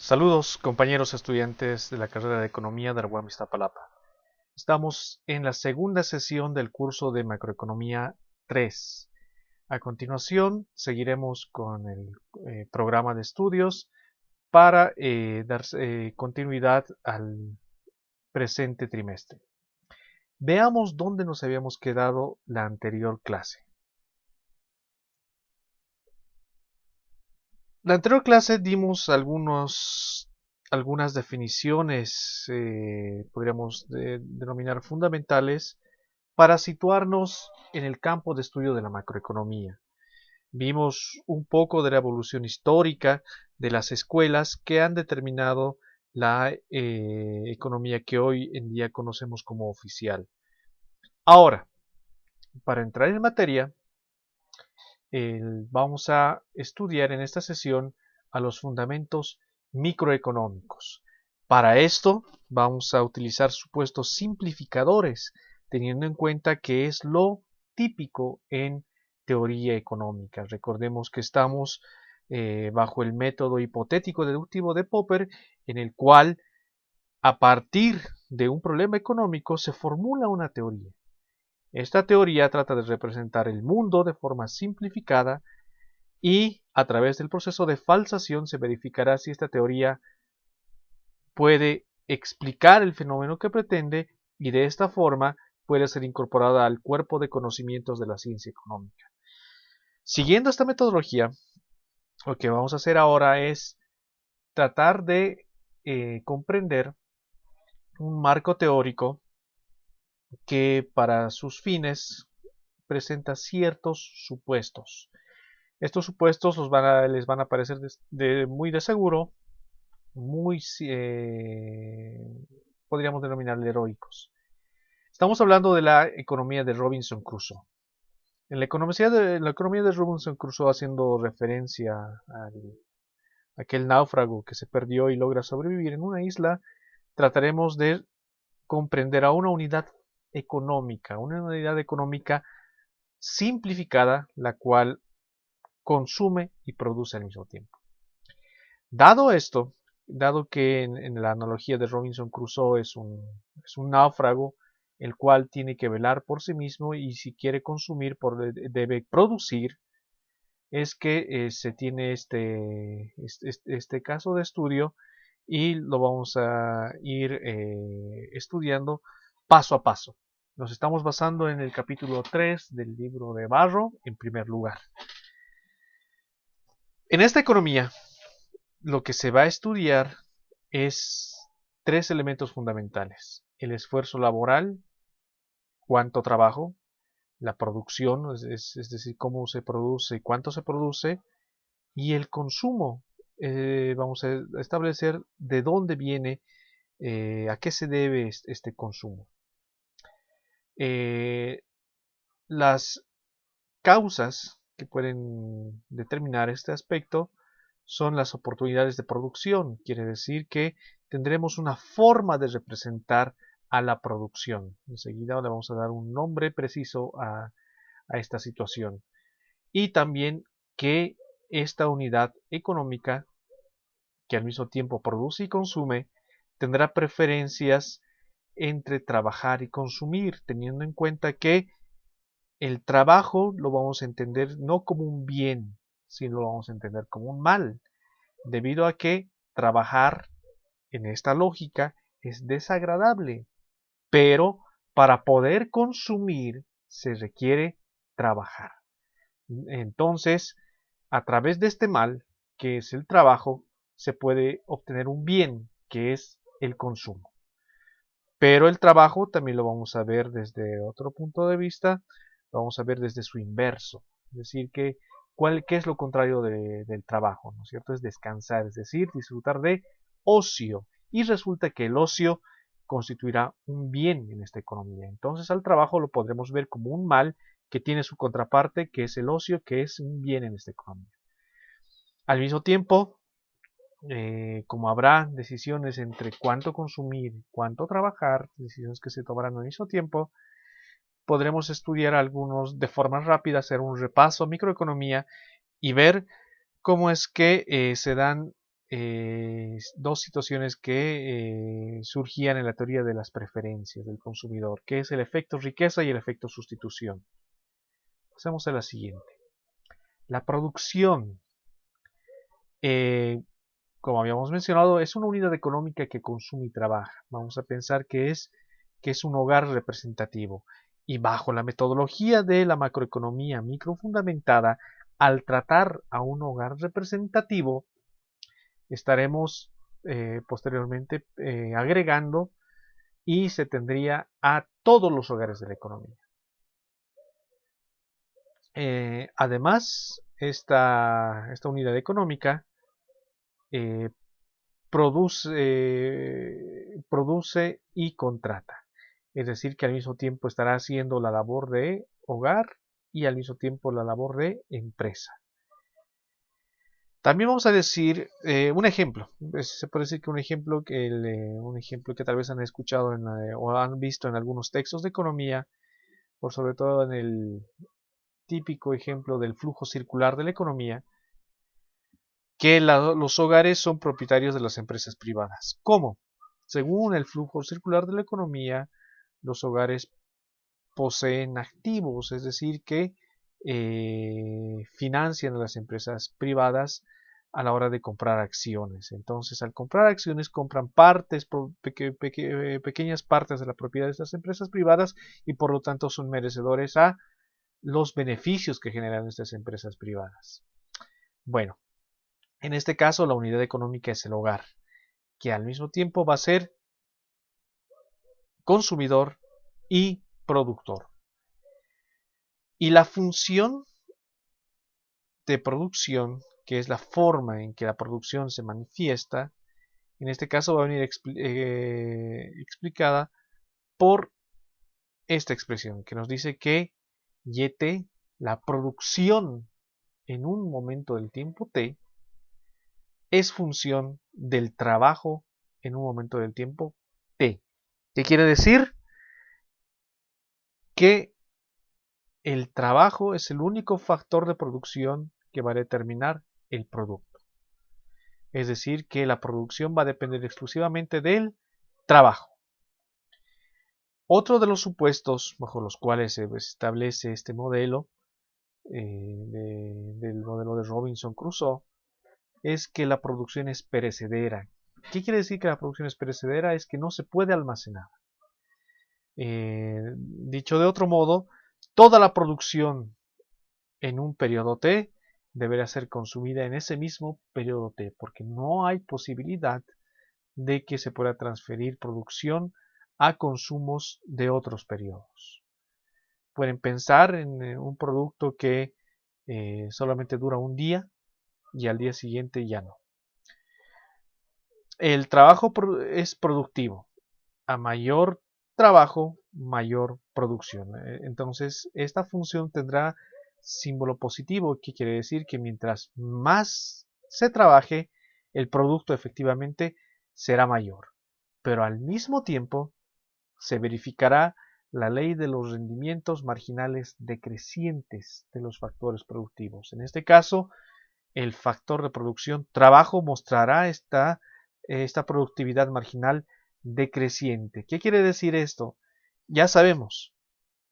Saludos, compañeros estudiantes de la carrera de Economía de la UAM Iztapalapa. Estamos en la segunda sesión del curso de Macroeconomía 3. A continuación, seguiremos con el programa de estudios para dar continuidad al presente trimestre. Veamos dónde nos habíamos quedado la anterior clase. La anterior clase dimos algunas definiciones, podríamos denominar fundamentales, para situarnos en el campo de estudio de la macroeconomía. Vimos un poco de la evolución histórica de las escuelas que han determinado la economía que hoy en día conocemos como oficial. Ahora, para entrar en materia, vamos a estudiar en esta sesión a los fundamentos microeconómicos. Para esto vamos a utilizar supuestos simplificadores, teniendo en cuenta que es lo típico en teoría económica. Recordemos que estamos bajo el método hipotético deductivo de Popper, en el cual a partir de un problema económico se formula una teoría. Esta teoría trata de representar el mundo de forma simplificada y a través del proceso de falsación se verificará si esta teoría puede explicar el fenómeno que pretende y de esta forma puede ser incorporada al cuerpo de conocimientos de la ciencia económica. Siguiendo esta metodología, lo que vamos a hacer ahora es tratar de comprender un marco teórico que para sus fines presenta ciertos supuestos. Estos supuestos les van a parecer muy de seguro, muy, podríamos denominarle heroicos. Estamos hablando de la economía de Robinson Crusoe. En la economía de Robinson Crusoe, haciendo referencia a aquel náufrago que se perdió y logra sobrevivir en una isla, trataremos de comprender a una unidad económica simplificada, la cual consume y produce al mismo tiempo. Dado esto, dado que en la analogía de Robinson Crusoe es un náufrago, el cual tiene que velar por sí mismo y si quiere consumir debe producir, es que se tiene este caso de estudio y lo vamos a ir estudiando paso a paso. Nos estamos basando en el capítulo 3 del libro de Barro, en primer lugar. En esta economía, lo que se va a estudiar es tres elementos fundamentales: el esfuerzo laboral, cuánto trabajo, la producción, es decir, cómo se produce y cuánto se produce, y el consumo. Vamos a establecer de dónde viene, a qué se debe este consumo. Eh, las causas que pueden determinar este aspecto son las oportunidades de producción. Quiere decir que tendremos una forma de representar a la producción. Enseguida le vamos a dar un nombre preciso a esta situación. Y también que esta unidad económica, que al mismo tiempo produce y consume, tendrá preferencias entre trabajar y consumir, teniendo en cuenta que el trabajo lo vamos a entender no como un bien, sino lo vamos a entender como un mal, debido a que trabajar en esta lógica es desagradable, pero para poder consumir se requiere trabajar. Entonces, a través de este mal, que es el trabajo, se puede obtener un bien, que es el consumo. Pero el trabajo también lo vamos a ver desde otro punto de vista, lo vamos a ver desde su inverso. Es decir, ¿qué es lo contrario del trabajo? ¿No es cierto? Es descansar, es decir, disfrutar de ocio. Y resulta que el ocio constituirá un bien en esta economía. Entonces al trabajo lo podremos ver como un mal que tiene su contraparte, que es el ocio, que es un bien en esta economía. Al mismo tiempo, como habrá decisiones entre cuánto consumir y cuánto trabajar, decisiones que se tomarán al mismo tiempo, podremos estudiar algunos de forma rápida, hacer un repaso a microeconomía y ver cómo es que se dan dos situaciones que surgían en la teoría de las preferencias del consumidor, que es el efecto riqueza y el efecto sustitución. Pasemos a la siguiente. La producción, como habíamos mencionado, es una unidad económica que consume y trabaja. Vamos a pensar que es un hogar representativo. Y bajo la metodología de la macroeconomía microfundamentada, al tratar a un hogar representativo, estaremos posteriormente agregando y se tendría a todos los hogares de la economía. Además, esta unidad económica produce y contrata. Es decir, que al mismo tiempo estará haciendo la labor de hogar y al mismo tiempo la labor de empresa. También vamos a decir un ejemplo. Se puede decir que un ejemplo que tal vez han escuchado o han visto en algunos textos de economía, por sobre todo en el típico ejemplo del flujo circular de la economía, que los hogares son propietarios de las empresas privadas. ¿Cómo? Según el flujo circular de la economía, los hogares poseen activos, es decir, que financian a las empresas privadas a la hora de comprar acciones. Entonces, al comprar acciones, compran pequeñas partes de la propiedad de estas empresas privadas y por lo tanto son merecedores a los beneficios que generan estas empresas privadas. Bueno, en este caso la unidad económica es el hogar, que al mismo tiempo va a ser consumidor y productor. Y la función de producción, que es la forma en que la producción se manifiesta, en este caso va a venir explicada por esta expresión que nos dice que YT, la producción en un momento del tiempo T, es función del trabajo en un momento del tiempo T. ¿Qué quiere decir? Que el trabajo es el único factor de producción que va a determinar el producto. Es decir, que la producción va a depender exclusivamente del trabajo. Otro de los supuestos bajo los cuales se establece este modelo, del modelo de Robinson Crusoe, es que la producción es perecedera. ¿Qué quiere decir que la producción es perecedera? Es que no se puede almacenar. Dicho de otro modo, toda la producción en un periodo T deberá ser consumida en ese mismo periodo T, porque no hay posibilidad de que se pueda transferir producción a consumos de otros periodos. Pueden pensar en un producto que solamente dura un día y al día siguiente ya no. El trabajo es productivo. A mayor trabajo, mayor producción. Entonces, esta función tendrá símbolo positivo, que quiere decir que mientras más se trabaje, el producto efectivamente será mayor. Pero al mismo tiempo, se verificará la ley de los rendimientos marginales decrecientes de los factores productivos. En este caso, el factor de producción trabajo mostrará esta productividad marginal decreciente. ¿Qué quiere decir esto? Ya sabemos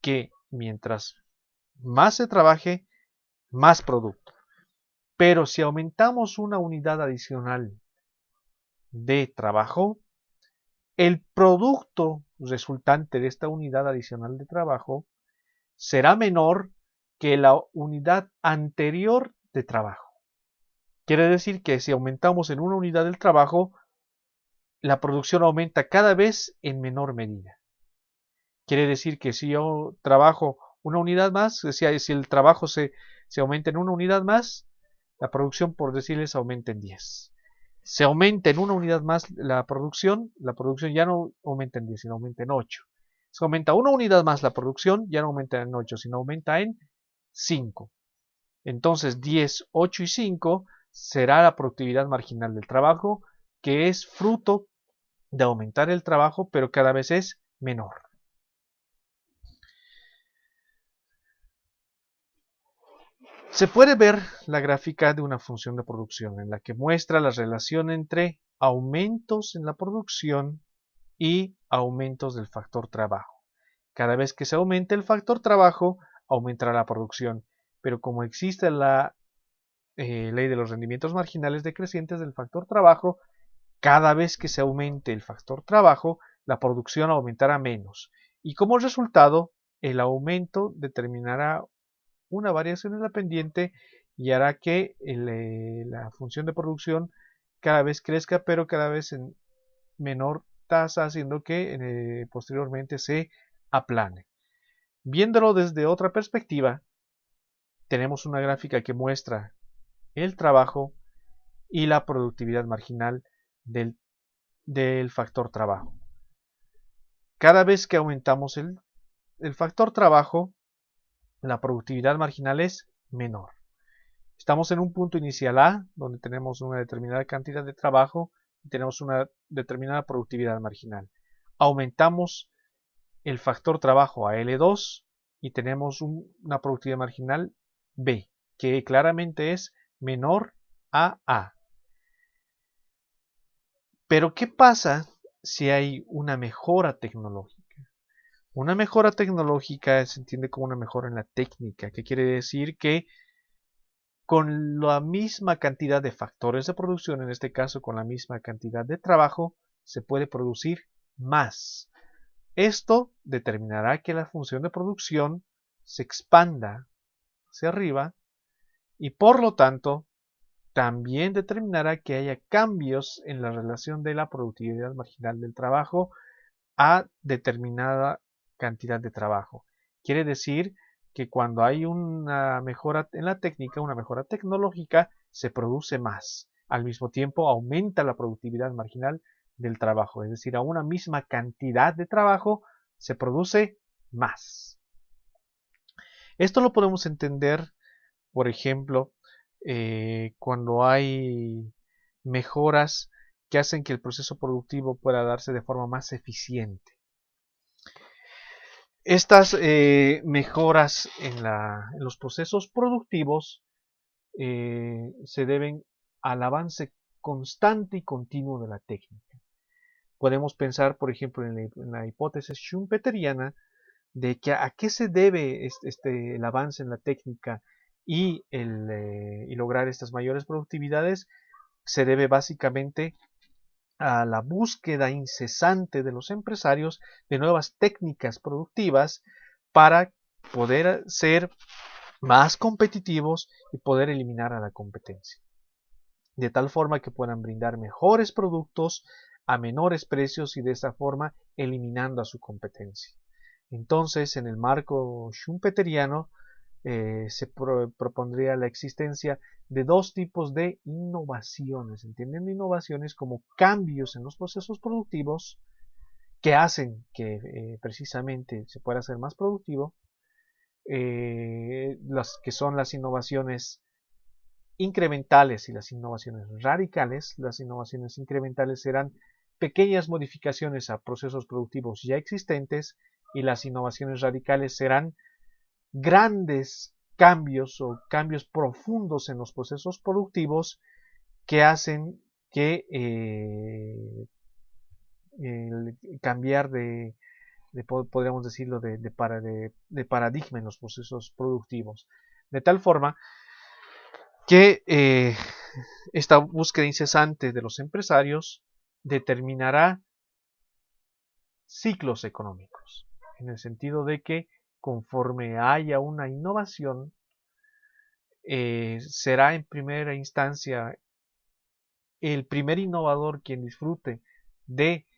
que mientras más se trabaje, más producto. Pero si aumentamos una unidad adicional de trabajo, el producto resultante de esta unidad adicional de trabajo será menor que la unidad anterior de trabajo. Quiere decir que si aumentamos en una unidad del trabajo, la producción aumenta cada vez en menor medida. Quiere decir que si yo trabajo una unidad más, si el trabajo se aumenta en una unidad más, la producción, por decirles, aumenta en 10. Se aumenta en una unidad más la producción ya no aumenta en 10, sino aumenta en 8. Se aumenta una unidad más la producción, ya no aumenta en 8, sino aumenta en 5. Entonces 10, 8 y 5 será la productividad marginal del trabajo, que es fruto de aumentar el trabajo, pero cada vez es menor. Se puede ver la gráfica de una función de producción en la que muestra la relación entre aumentos en la producción y aumentos del factor trabajo. Cada vez que se aumente el factor trabajo, aumentará la producción. Pero como existe la ley de los rendimientos marginales decrecientes del factor trabajo, cada vez que se aumente el factor trabajo, la producción aumentará menos. Y como resultado, el aumento determinará una variación en la pendiente y hará que la función de producción cada vez crezca, pero cada vez en menor tasa, haciendo que posteriormente se aplane. Viéndolo desde otra perspectiva, tenemos una gráfica que muestra el trabajo y la productividad marginal del factor trabajo. Cada vez que aumentamos el factor trabajo, la productividad marginal es menor. Estamos en un punto inicial A, donde tenemos una determinada cantidad de trabajo y tenemos una determinada productividad marginal. Aumentamos el factor trabajo a L2 y tenemos una productividad marginal B, que claramente es menor a A. Pero ¿qué pasa si hay una mejora tecnológica? Una mejora tecnológica se entiende como una mejora en la técnica, que quiere decir que con la misma cantidad de factores de producción, en este caso con la misma cantidad de trabajo, se puede producir más. Esto determinará que la función de producción se expanda hacia arriba y por lo tanto también determinará que haya cambios en la relación de la productividad marginal del trabajo a determinada cantidad de trabajo. Quiere decir que cuando hay una mejora en la técnica, una mejora tecnológica, se produce más. Al mismo tiempo aumenta la productividad marginal del trabajo, es decir, a una misma cantidad de trabajo se produce más. Esto lo podemos entender, por ejemplo, cuando hay mejoras que hacen que el proceso productivo pueda darse de forma más eficiente. Estas mejoras en los procesos productivos se deben al avance constante y continuo de la técnica. Podemos pensar, por ejemplo, en la hipótesis schumpeteriana de que a qué se debe el avance en la técnica y lograr estas mayores productividades. Se debe básicamente a la búsqueda incesante de los empresarios de nuevas técnicas productivas para poder ser más competitivos y poder eliminar a la competencia, de tal forma que puedan brindar mejores productos a menores precios y de esa forma eliminando a su competencia. Entonces, en el marco schumpeteriano, se propondría la existencia de dos tipos de innovaciones, entendiendo innovaciones como cambios en los procesos productivos que hacen que precisamente se pueda ser más productivo, las que son las innovaciones incrementales y las innovaciones radicales. Las innovaciones incrementales serán pequeñas modificaciones a procesos productivos ya existentes y las innovaciones radicales serán grandes cambios o cambios profundos en los procesos productivos que hacen que cambiar podríamos decirlo, de paradigma en los procesos productivos. De tal forma que esta búsqueda incesante de los empresarios determinará ciclos económicos, en el sentido de que conforme haya una innovación, será en primera instancia el primer innovador quien disfrute de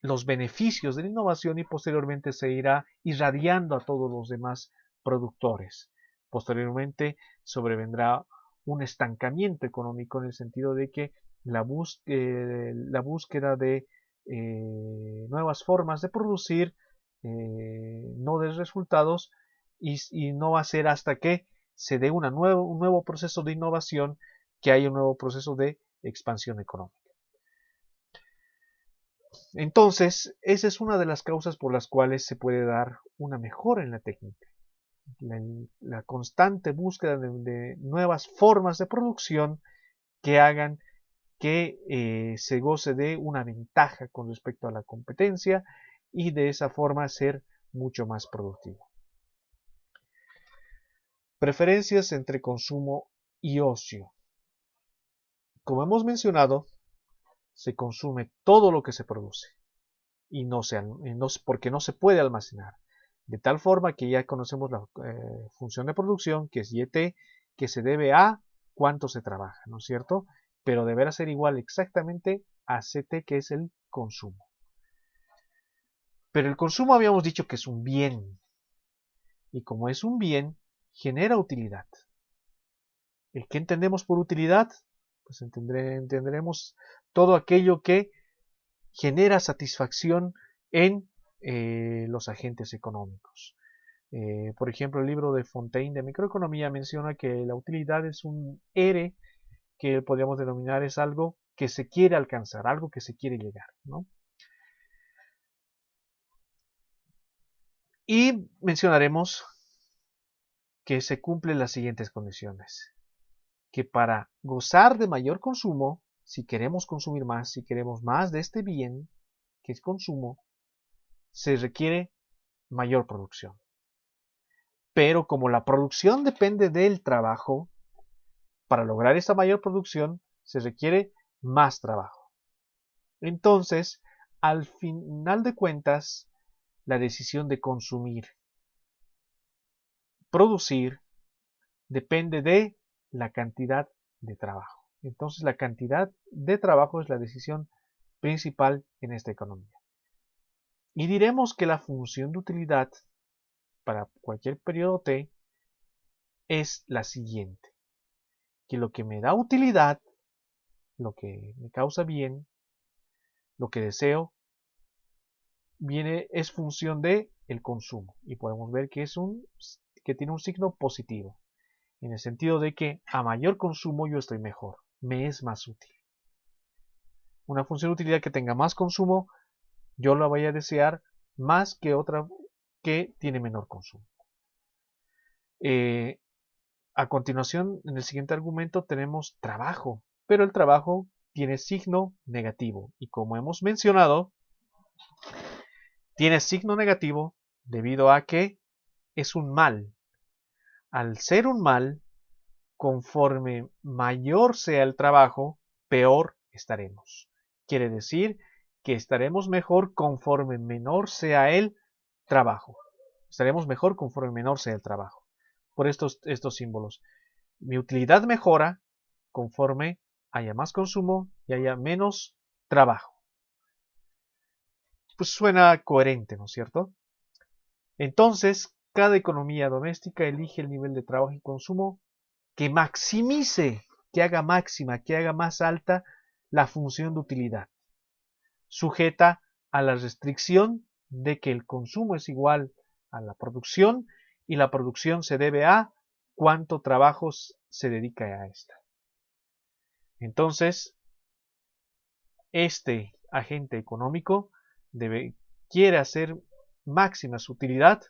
los beneficios de la innovación y posteriormente se irá irradiando a todos los demás productores. Posteriormente sobrevendrá un estancamiento económico en el sentido de que la búsqueda de nuevas formas de producir no dé resultados y no va a ser hasta que se dé un nuevo proceso de innovación que haya un nuevo proceso de expansión económica. Entonces, esa es una de las causas por las cuales se puede dar una mejora en la técnica. la constante búsqueda de nuevas formas de producción que hagan que se goce de una ventaja con respecto a la competencia y de esa forma ser mucho más productivo. Preferencias entre consumo y ocio. Como hemos mencionado, se consume todo lo que se produce y porque no se puede almacenar. De tal forma que ya conocemos la función de producción, que es YT, que se debe a cuánto se trabaja, ¿no es cierto? Pero deberá ser igual exactamente a CT, que es el consumo. Pero el consumo habíamos dicho que es un bien, y como es un bien, genera utilidad. ¿Qué entendemos por utilidad? Pues entenderemos todo aquello que genera satisfacción en los agentes económicos. Por ejemplo, el libro de Fontaine de Microeconomía menciona que la utilidad es un R que podríamos denominar es algo que se quiere alcanzar, algo que se quiere llegar, ¿no? Y mencionaremos que se cumplen las siguientes condiciones. Que para gozar de mayor consumo, si queremos consumir más, si queremos más de este bien, que es consumo, se requiere mayor producción. Pero como la producción depende del trabajo, para lograr esa mayor producción se requiere más trabajo. Entonces, al final de cuentas, la decisión de consumir, producir, depende de la cantidad de trabajo. Entonces, la cantidad de trabajo es la decisión principal en esta economía. Y diremos que la función de utilidad para cualquier periodo T es la siguiente, que lo que me da utilidad, lo que me causa bien, lo que deseo, es función de el consumo, y podemos ver que que tiene un signo positivo, en el sentido de que a mayor consumo yo estoy mejor, me es más útil. Una función de utilidad que tenga más consumo, yo la voy a desear más que otra que tiene menor consumo. A continuación, en el siguiente argumento tenemos trabajo, pero el trabajo tiene signo negativo, y como hemos mencionado, tiene signo negativo debido a que es un mal. Al ser un mal, conforme mayor sea el trabajo, peor estaremos. Quiere decir que estaremos mejor conforme menor sea el trabajo. Estaremos mejor conforme menor sea el trabajo. Por estos símbolos. Mi utilidad mejora conforme haya más consumo y haya menos trabajo. Pues suena coherente, ¿no es cierto? Entonces, cada economía doméstica elige el nivel de trabajo y consumo que maximice, que haga máxima, que haga más alta la función de utilidad, sujeta a la restricción de que el consumo es igual a la producción y la producción se debe a cuánto trabajo se dedica a esta. Entonces, este agente económico quiere hacer máxima su utilidad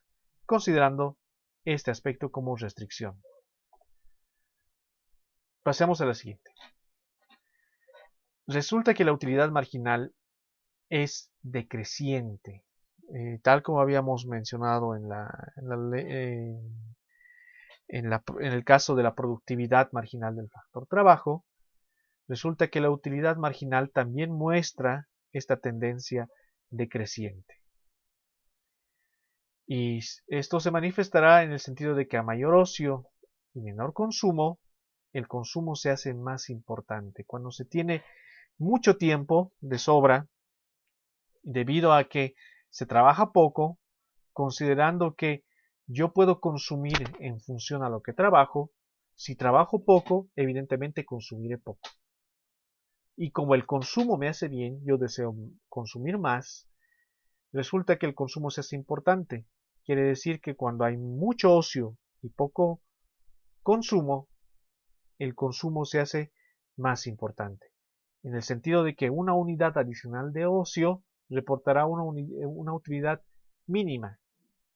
considerando este aspecto como restricción. Pasemos a la siguiente. Resulta que la utilidad marginal es decreciente, tal como habíamos mencionado en el caso de la productividad marginal del factor trabajo. Resulta que la utilidad marginal también muestra esta tendencia decreciente. Y esto se manifestará en el sentido de que a mayor ocio y menor consumo, el consumo se hace más importante. Cuando se tiene mucho tiempo de sobra, debido a que se trabaja poco, considerando que yo puedo consumir en función a lo que trabajo, si trabajo poco, evidentemente consumiré poco. Y como el consumo me hace bien, yo deseo consumir más, resulta que el consumo se hace importante. Quiere decir que cuando hay mucho ocio y poco consumo, el consumo se hace más importante. En el sentido de que una unidad adicional de ocio reportará una utilidad mínima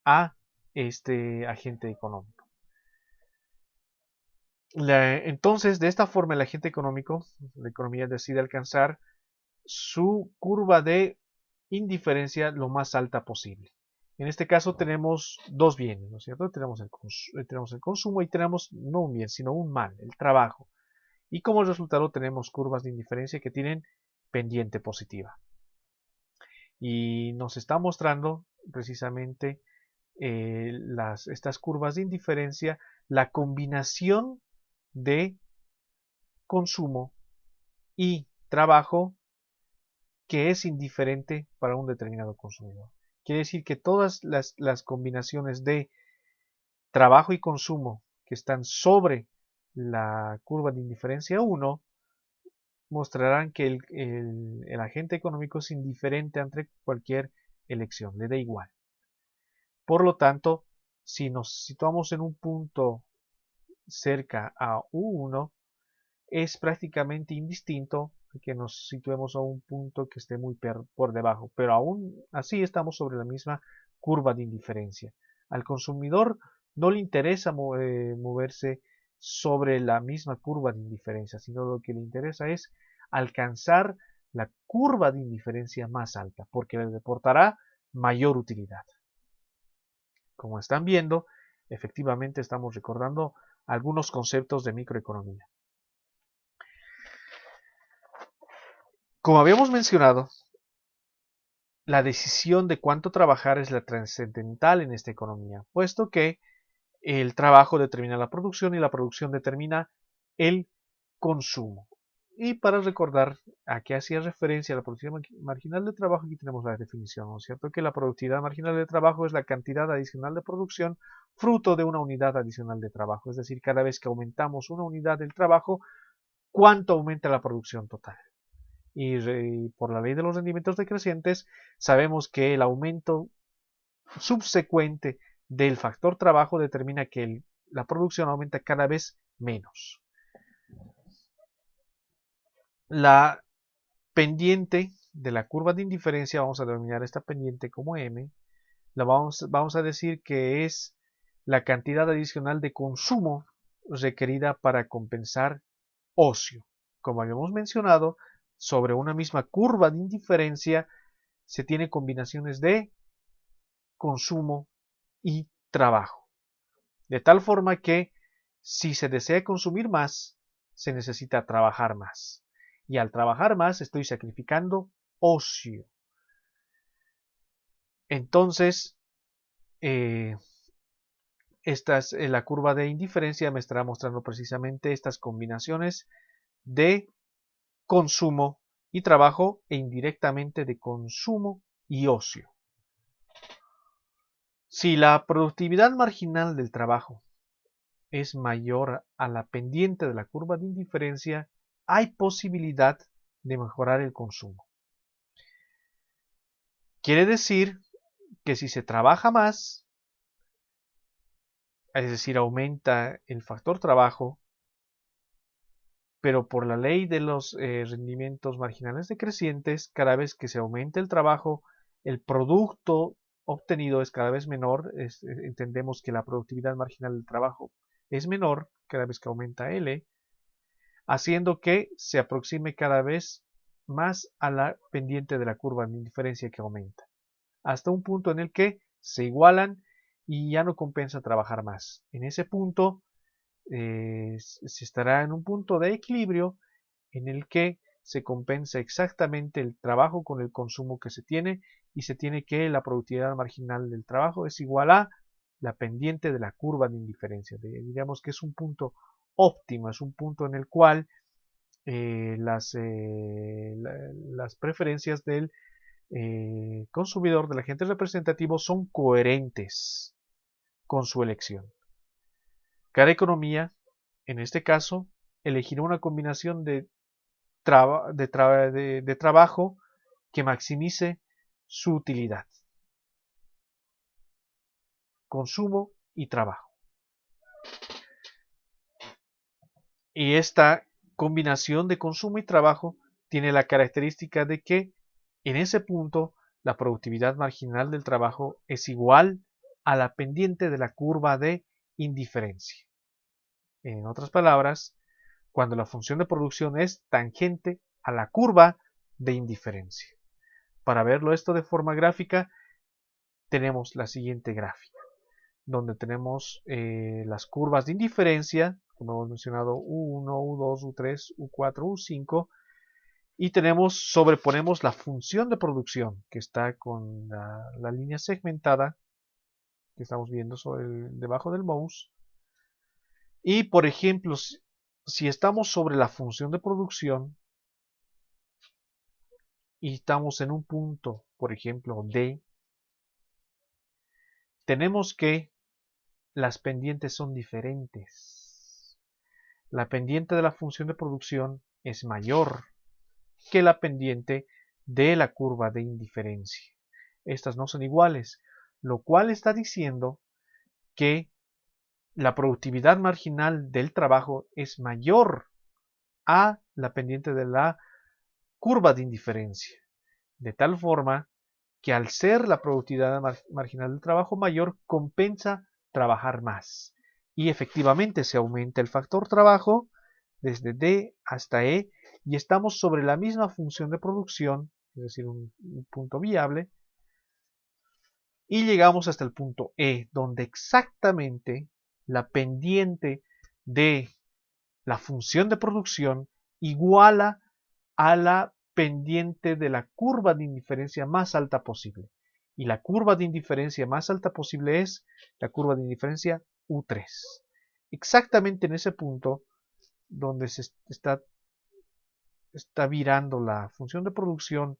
a este agente económico. Entonces, de esta forma, el agente económico, la economía decide alcanzar su curva de indiferencia lo más alta posible. En este caso tenemos dos bienes, ¿no es cierto? Tenemos el consumo y tenemos no un bien, sino un mal, el trabajo. Y como resultado tenemos curvas de indiferencia que tienen pendiente positiva. Y nos está mostrando precisamente estas curvas de indiferencia, la combinación de consumo y trabajo que es indiferente para un determinado consumidor. Quiere decir que todas las combinaciones de trabajo y consumo que están sobre la curva de indiferencia 1 mostrarán que el agente económico es indiferente ante cualquier elección, le da igual. Por lo tanto, si nos situamos en un punto cerca a U1, es prácticamente indistinto que nos situemos a un punto que esté muy por debajo, pero aún así estamos sobre la misma curva de indiferencia. Al consumidor no le interesa moverse sobre la misma curva de indiferencia, sino lo que le interesa es alcanzar la curva de indiferencia más alta, porque le reportará mayor utilidad. Como están viendo, efectivamente estamos recordando algunos conceptos de microeconomía. Como habíamos mencionado, la decisión de cuánto trabajar es la trascendental en esta economía, puesto que el trabajo determina la producción y la producción determina el consumo. Y para recordar a qué hacía referencia la productividad marginal de trabajo, aquí tenemos la definición, ¿no es cierto? Que la productividad marginal de trabajo es la cantidad adicional de producción fruto de una unidad adicional de trabajo. Es decir, cada vez que aumentamos una unidad del trabajo, ¿cuánto aumenta la producción total? Y por la ley de los rendimientos decrecientes, sabemos que el aumento subsecuente del factor trabajo determina que la producción aumenta cada vez menos. La pendiente de la curva de indiferencia, vamos a denominar esta pendiente como M, vamos a decir que es la cantidad adicional de consumo requerida para compensar ocio. Como habíamos mencionado, sobre una misma curva de indiferencia se tiene combinaciones de consumo y trabajo. De tal forma que si se desea consumir más, se necesita trabajar más. Y al trabajar más estoy sacrificando ocio. Entonces, la curva de indiferencia me estará mostrando precisamente estas combinaciones de consumo y trabajo e indirectamente de consumo y ocio. Si la productividad marginal del trabajo es mayor a la pendiente de la curva de indiferencia, hay posibilidad de mejorar el consumo. Quiere decir que si se trabaja más, es decir, aumenta el factor trabajo, pero por la ley de los rendimientos marginales decrecientes, cada vez que se aumenta el trabajo, el producto obtenido es cada vez menor. Entendemos que la productividad marginal del trabajo es menor cada vez que aumenta L, haciendo que se aproxime cada vez más a la pendiente de la curva de indiferencia que aumenta, hasta un punto en el que se igualan y ya no compensa trabajar más. En ese punto se estará en un punto de equilibrio en el que se compensa exactamente el trabajo con el consumo que se tiene y se tiene que la productividad marginal del trabajo es igual a la pendiente de la curva de indiferencia. Digamos que es un punto óptimo, es un punto en el cual las preferencias del consumidor, del agente representativo, son coherentes con su elección. Cada economía, en este caso, elegirá una combinación de trabajo que maximice su utilidad. Consumo y trabajo. Y esta combinación de consumo y trabajo tiene la característica de que en ese punto la productividad marginal del trabajo es igual a la pendiente de la curva de indiferencia. En otras palabras, cuando la función de producción es tangente a la curva de indiferencia. Para verlo esto de forma gráfica, tenemos la siguiente gráfica, donde tenemos las curvas de indiferencia, como hemos mencionado, U1, U2, U3, U4, U5, y sobreponemos la función de producción, que está con la línea segmentada, que estamos viendo debajo del mouse. Y, por ejemplo, si estamos sobre la función de producción, y estamos en un punto, por ejemplo, D, tenemos que las pendientes son diferentes. La pendiente de la función de producción es mayor que la pendiente de la curva de indiferencia. Estas no son iguales, lo cual está diciendo que la productividad marginal del trabajo es mayor a la pendiente de la curva de indiferencia, de tal forma que al ser la productividad marginal del trabajo mayor, compensa trabajar más. Y efectivamente se aumenta el factor trabajo desde D hasta E y estamos sobre la misma función de producción, es decir, un punto viable, y llegamos hasta el punto E, donde exactamente la pendiente de la función de producción iguala a la pendiente de la curva de indiferencia más alta posible. Y la curva de indiferencia más alta posible es la curva de indiferencia U3. Exactamente en ese punto donde se está virando la función de producción,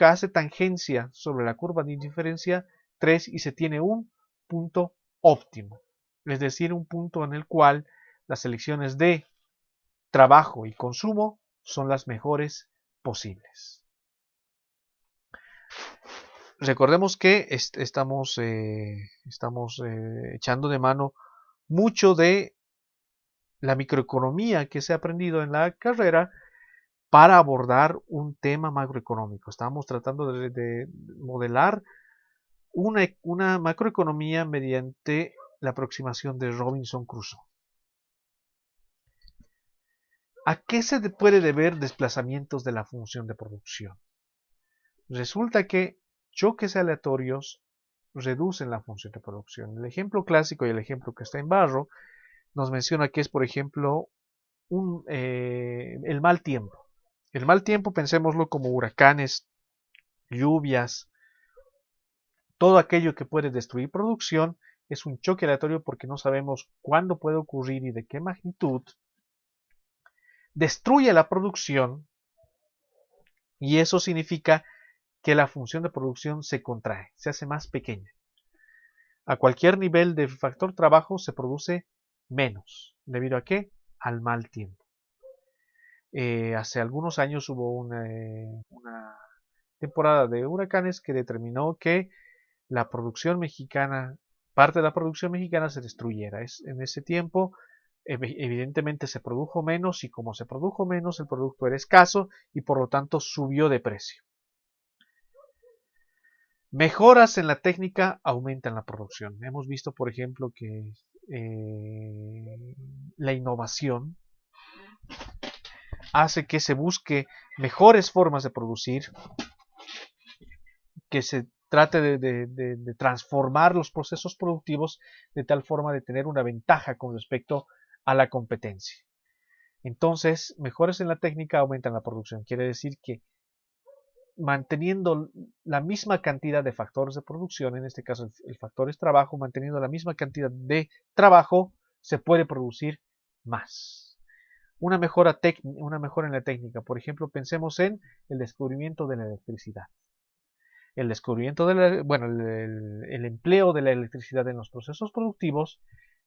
hace tangencia sobre la curva de indiferencia 3 y se tiene un punto óptimo. Es decir, un punto en el cual las elecciones de trabajo y consumo son las mejores posibles. Recordemos que estamos echando de mano mucho de la microeconomía que se ha aprendido en la carrera para abordar un tema macroeconómico. Estamos tratando de modelar una macroeconomía mediante la aproximación de Robinson Crusoe. ¿A qué se puede deber desplazamientos de la función de producción? Resulta que choques aleatorios reducen la función de producción. El ejemplo clásico y el ejemplo que está en barro nos menciona que es, por ejemplo, el mal tiempo. El mal tiempo, pensémoslo como huracanes, lluvias, todo aquello que puede destruir producción, es un choque aleatorio porque no sabemos cuándo puede ocurrir y de qué magnitud. Destruye la producción y eso significa que la función de producción se contrae, se hace más pequeña. A cualquier nivel de factor trabajo se produce menos. ¿Debido a qué? Al mal tiempo. Hace algunos años hubo una temporada de huracanes que determinó que la producción mexicana, parte de la producción mexicana se destruyera. En ese tiempo, evidentemente se produjo menos y como se produjo menos, el producto era escaso y por lo tanto subió de precio. Mejoras en la técnica aumentan la producción. Hemos visto, por ejemplo, que la innovación hace que se busque mejores formas de producir, que se trate de transformar los procesos productivos de tal forma de tener una ventaja con respecto a la competencia. Entonces, mejoras en la técnica aumentan la producción. Quiere decir que manteniendo la misma cantidad de factores de producción, en este caso el factor es trabajo, manteniendo la misma cantidad de trabajo, se puede producir más. Una mejora en la técnica, por ejemplo, pensemos en el descubrimiento de la electricidad. El descubrimiento el empleo de la electricidad en los procesos productivos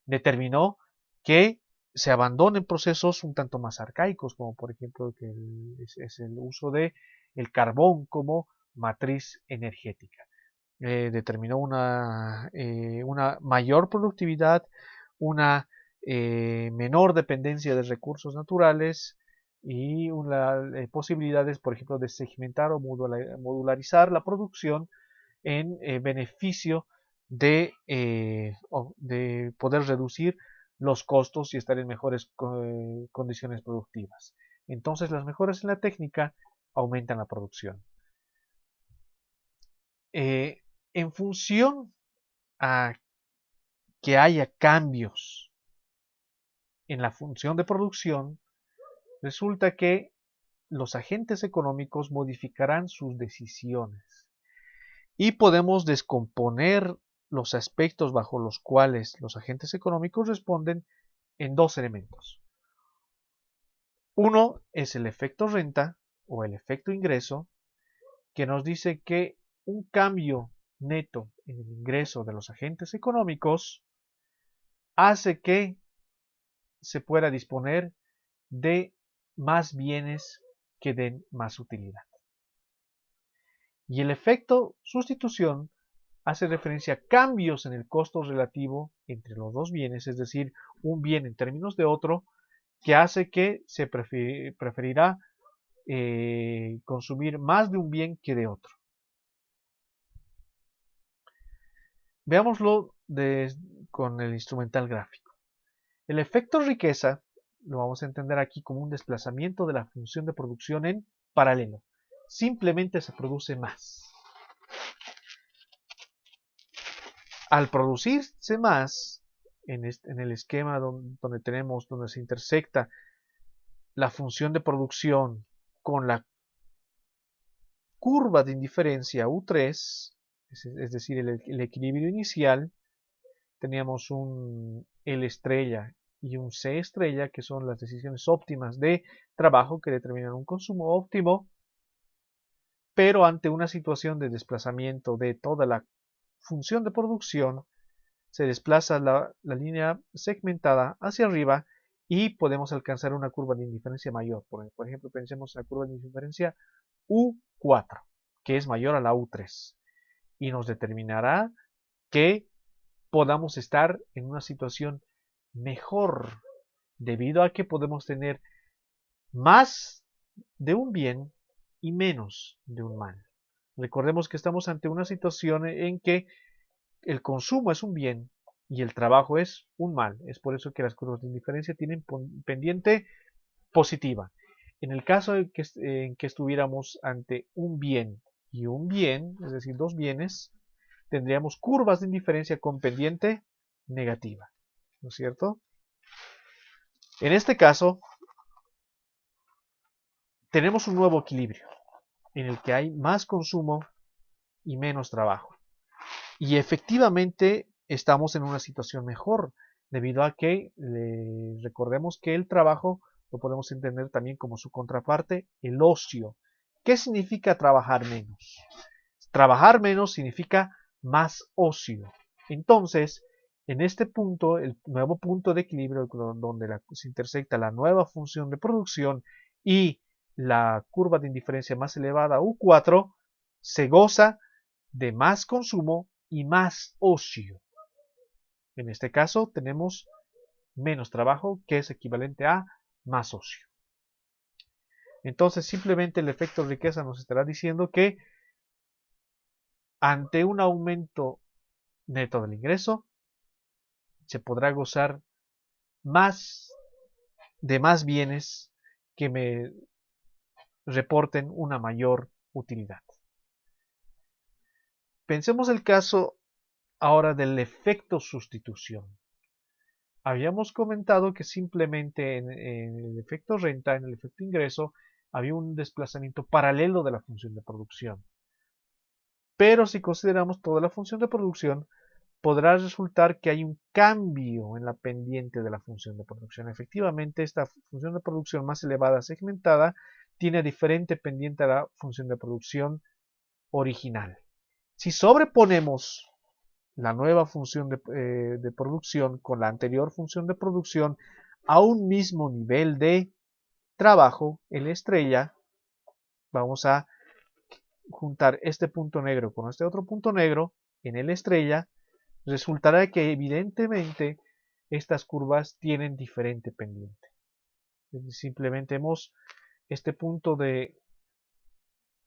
determinó que se abandonen procesos un tanto más arcaicos, como por ejemplo es el uso de el carbón como matriz energética. Determinó una mayor productividad, una menor dependencia de recursos naturales y posibilidades, por ejemplo, de segmentar o modularizar la producción en beneficio de poder reducir los costos y estar en mejores condiciones productivas. Entonces las mejoras en la técnica aumentan la producción. En función a que haya cambios en la función de producción, resulta que los agentes económicos modificarán sus decisiones y podemos descomponer los aspectos bajo los cuales los agentes económicos responden en dos elementos. Uno es el efecto renta o el efecto ingreso, que nos dice que un cambio neto en el ingreso de los agentes económicos hace que se pueda disponer de más bienes que den más utilidad. Y el efecto sustitución hace referencia a cambios en el costo relativo entre los dos bienes, es decir, un bien en términos de otro, que hace que se preferirá consumir más de un bien que de otro. Veámoslo con el instrumental gráfico. El efecto riqueza lo vamos a entender aquí como un desplazamiento de la función de producción en paralelo. Simplemente se produce más. Al producirse más, en el esquema donde se intersecta la función de producción con la curva de indiferencia U3, es decir, el equilibrio inicial, teníamos un L estrella y un C estrella, que son las decisiones óptimas de trabajo que determinan un consumo óptimo, pero ante una situación de desplazamiento de toda la función de producción, se desplaza la línea segmentada hacia arriba y podemos alcanzar una curva de indiferencia mayor. Por ejemplo, pensemos en la curva de indiferencia U4, que es mayor a la U3, y nos determinará que podamos estar en una situación mejor, debido a que podemos tener más de un bien y menos de un mal. Recordemos que estamos ante una situación en que el consumo es un bien y el trabajo es un mal. Es por eso que las curvas de indiferencia tienen pendiente positiva. En el caso en que estuviéramos ante un bien y un bien, es decir, dos bienes, tendríamos curvas de indiferencia con pendiente negativa, ¿no es cierto? En este caso, tenemos un nuevo equilibrio en el que hay más consumo y menos trabajo. Y efectivamente estamos en una situación mejor, debido a que recordemos que el trabajo lo podemos entender también como su contraparte, el ocio. ¿Qué significa trabajar menos? Trabajar menos significa más ocio. Entonces, en este punto, el nuevo punto de equilibrio donde se intersecta la nueva función de producción y la curva de indiferencia más elevada U4, se goza de más consumo y más ocio. En este caso tenemos menos trabajo, que es equivalente a más ocio. Entonces simplemente el efecto riqueza nos estará diciendo que ante un aumento neto del ingreso se podrá gozar más de más bienes que me reporten una mayor utilidad. Pensemos el caso ahora del efecto sustitución. Habíamos comentado que simplemente en el efecto renta, en el efecto ingreso, había un desplazamiento paralelo de la función de producción. Pero si consideramos toda la función de producción, podrá resultar que hay un cambio en la pendiente de la función de producción. Efectivamente, esta función de producción más elevada segmentada tiene diferente pendiente a la función de producción original. Si sobreponemos la nueva función de producción con la anterior función de producción a un mismo nivel de trabajo, el estrella, vamos a juntar este punto negro con este otro punto negro en el estrella, resultará que evidentemente estas curvas tienen diferente pendiente. Simplemente hemos este punto de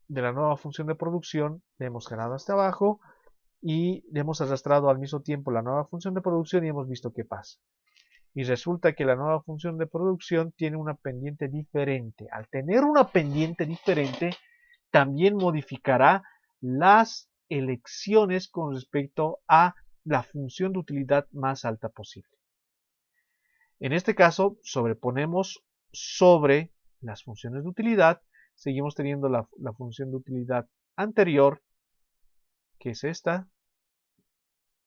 la nueva función de producción, le hemos ganado hasta abajo, y le hemos arrastrado al mismo tiempo la nueva función de producción y hemos visto qué pasa. Y resulta que la nueva función de producción tiene una pendiente diferente. Al tener una pendiente diferente, también modificará las elecciones con respecto a la función de utilidad más alta posible. En este caso, sobreponemos sobre las funciones de utilidad, seguimos teniendo la función de utilidad anterior, que es esta,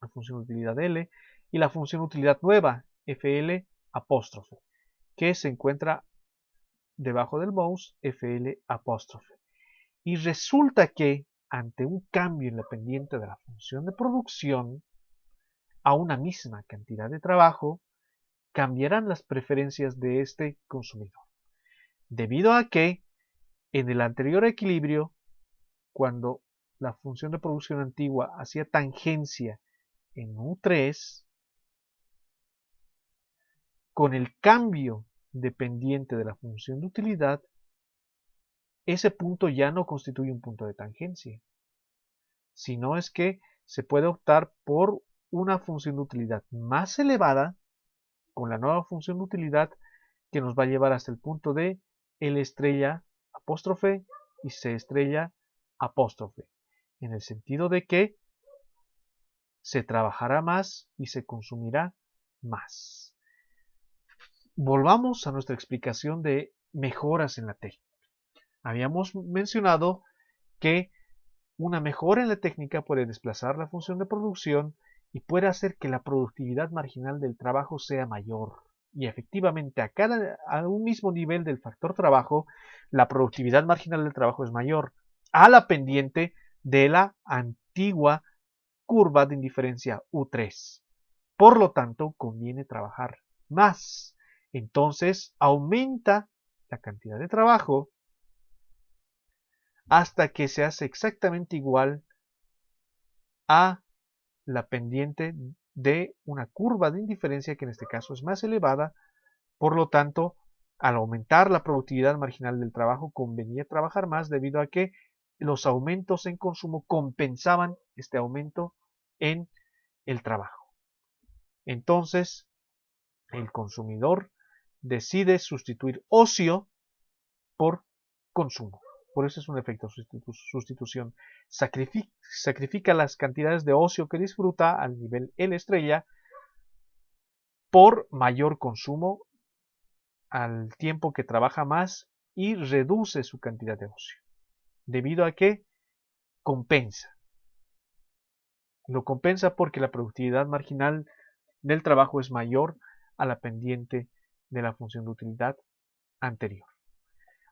la función de utilidad L, y la función de utilidad nueva, FL apóstrofe, que se encuentra debajo del mouse, FL apóstrofe. Y resulta que ante un cambio en la pendiente de la función de producción, a una misma cantidad de trabajo, cambiarán las preferencias de este consumidor. Debido a que en el anterior equilibrio, cuando la función de producción antigua hacía tangencia en U3, con el cambio dependiente de la función de utilidad, ese punto ya no constituye un punto de tangencia, sino es que se puede optar por una función de utilidad más elevada con la nueva función de utilidad que nos va a llevar hasta el punto de L estrella apóstrofe y C estrella apóstrofe, en el sentido de que se trabajará más y se consumirá más. Volvamos a nuestra explicación de mejoras en la técnica. Habíamos mencionado que una mejora en la técnica puede desplazar la función de producción y puede hacer que la productividad marginal del trabajo sea mayor. Y efectivamente, a un mismo nivel del factor trabajo, la productividad marginal del trabajo es mayor a la pendiente de la antigua curva de indiferencia U3. Por lo tanto, conviene trabajar más. Entonces, aumenta la cantidad de trabajo hasta que se hace exactamente igual a la pendiente de una curva de indiferencia que en este caso es más elevada. Por lo tanto, al aumentar la productividad marginal del trabajo, convenía trabajar más debido a que los aumentos en consumo compensaban este aumento en el trabajo. Entonces, el consumidor decide sustituir ocio por consumo. Por eso es un efecto sustitución. Sacrifica las cantidades de ocio que disfruta al nivel L estrella por mayor consumo al tiempo que trabaja más y reduce su cantidad de ocio. Debido a que compensa. Lo compensa porque la productividad marginal del trabajo es mayor a la pendiente de la función de utilidad anterior.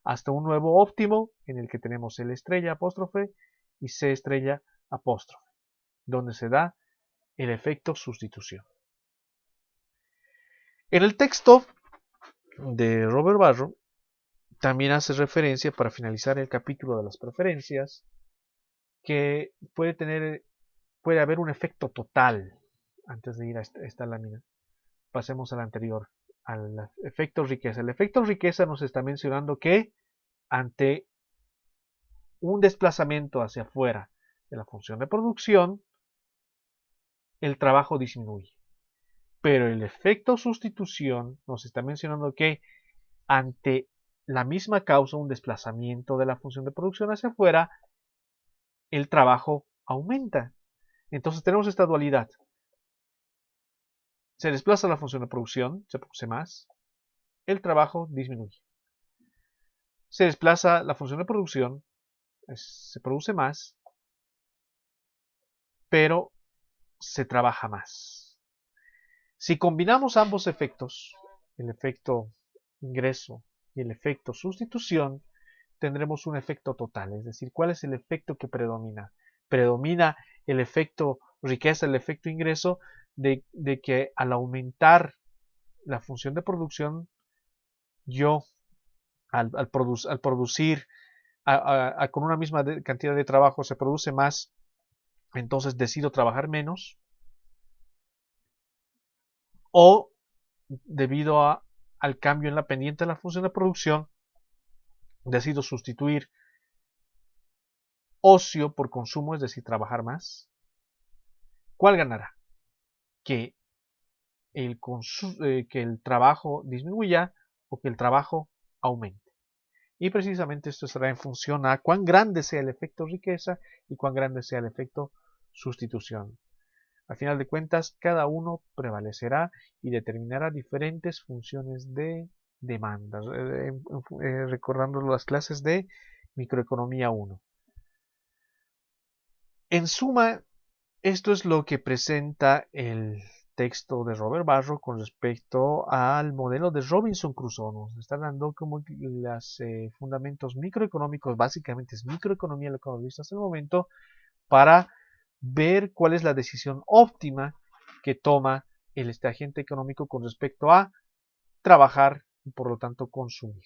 Hasta un nuevo óptimo en el que tenemos L estrella apóstrofe y C estrella apóstrofe, donde se da el efecto sustitución. En el texto de Robert Barro también hace referencia, para finalizar el capítulo de las preferencias, que puede haber un efecto total. Antes de ir a esta lámina, pasemos al anterior, al efecto riqueza. El efecto riqueza nos está mencionando que ante un desplazamiento hacia afuera de la función de producción, el trabajo disminuye. Pero el efecto sustitución nos está mencionando que ante la misma causa, un desplazamiento de la función de producción hacia afuera, el trabajo aumenta. Entonces tenemos esta dualidad. Se desplaza la función de producción, se produce más, el trabajo disminuye. Se desplaza la función de producción, se produce más, pero se trabaja más. Si combinamos ambos efectos, el efecto ingreso y el efecto sustitución, tendremos un efecto total. Es decir, ¿cuál es el efecto que predomina? Predomina el efecto riqueza, el efecto ingreso, de que al aumentar la función de producción, yo al producir con una misma cantidad de trabajo se produce más, entonces decido trabajar menos, o debido al cambio en la pendiente de la función de producción, decido sustituir ocio por consumo, es decir, trabajar más, ¿Cuál ganará? ¿Que que el trabajo disminuya o que el trabajo aumente? Y precisamente esto estará en función a cuán grande sea el efecto riqueza y cuán grande sea el efecto sustitución. Al final de cuentas, cada uno prevalecerá y determinará diferentes funciones de demanda, recordando las clases de microeconomía 1. En suma, esto es lo que presenta el texto de Robert Barro con respecto al modelo de Robinson Crusoe. Nos está dando como los fundamentos microeconómicos, básicamente es microeconomía lo que hemos visto hasta el momento, para ver cuál es la decisión óptima que toma este agente económico con respecto a trabajar y por lo tanto consumir.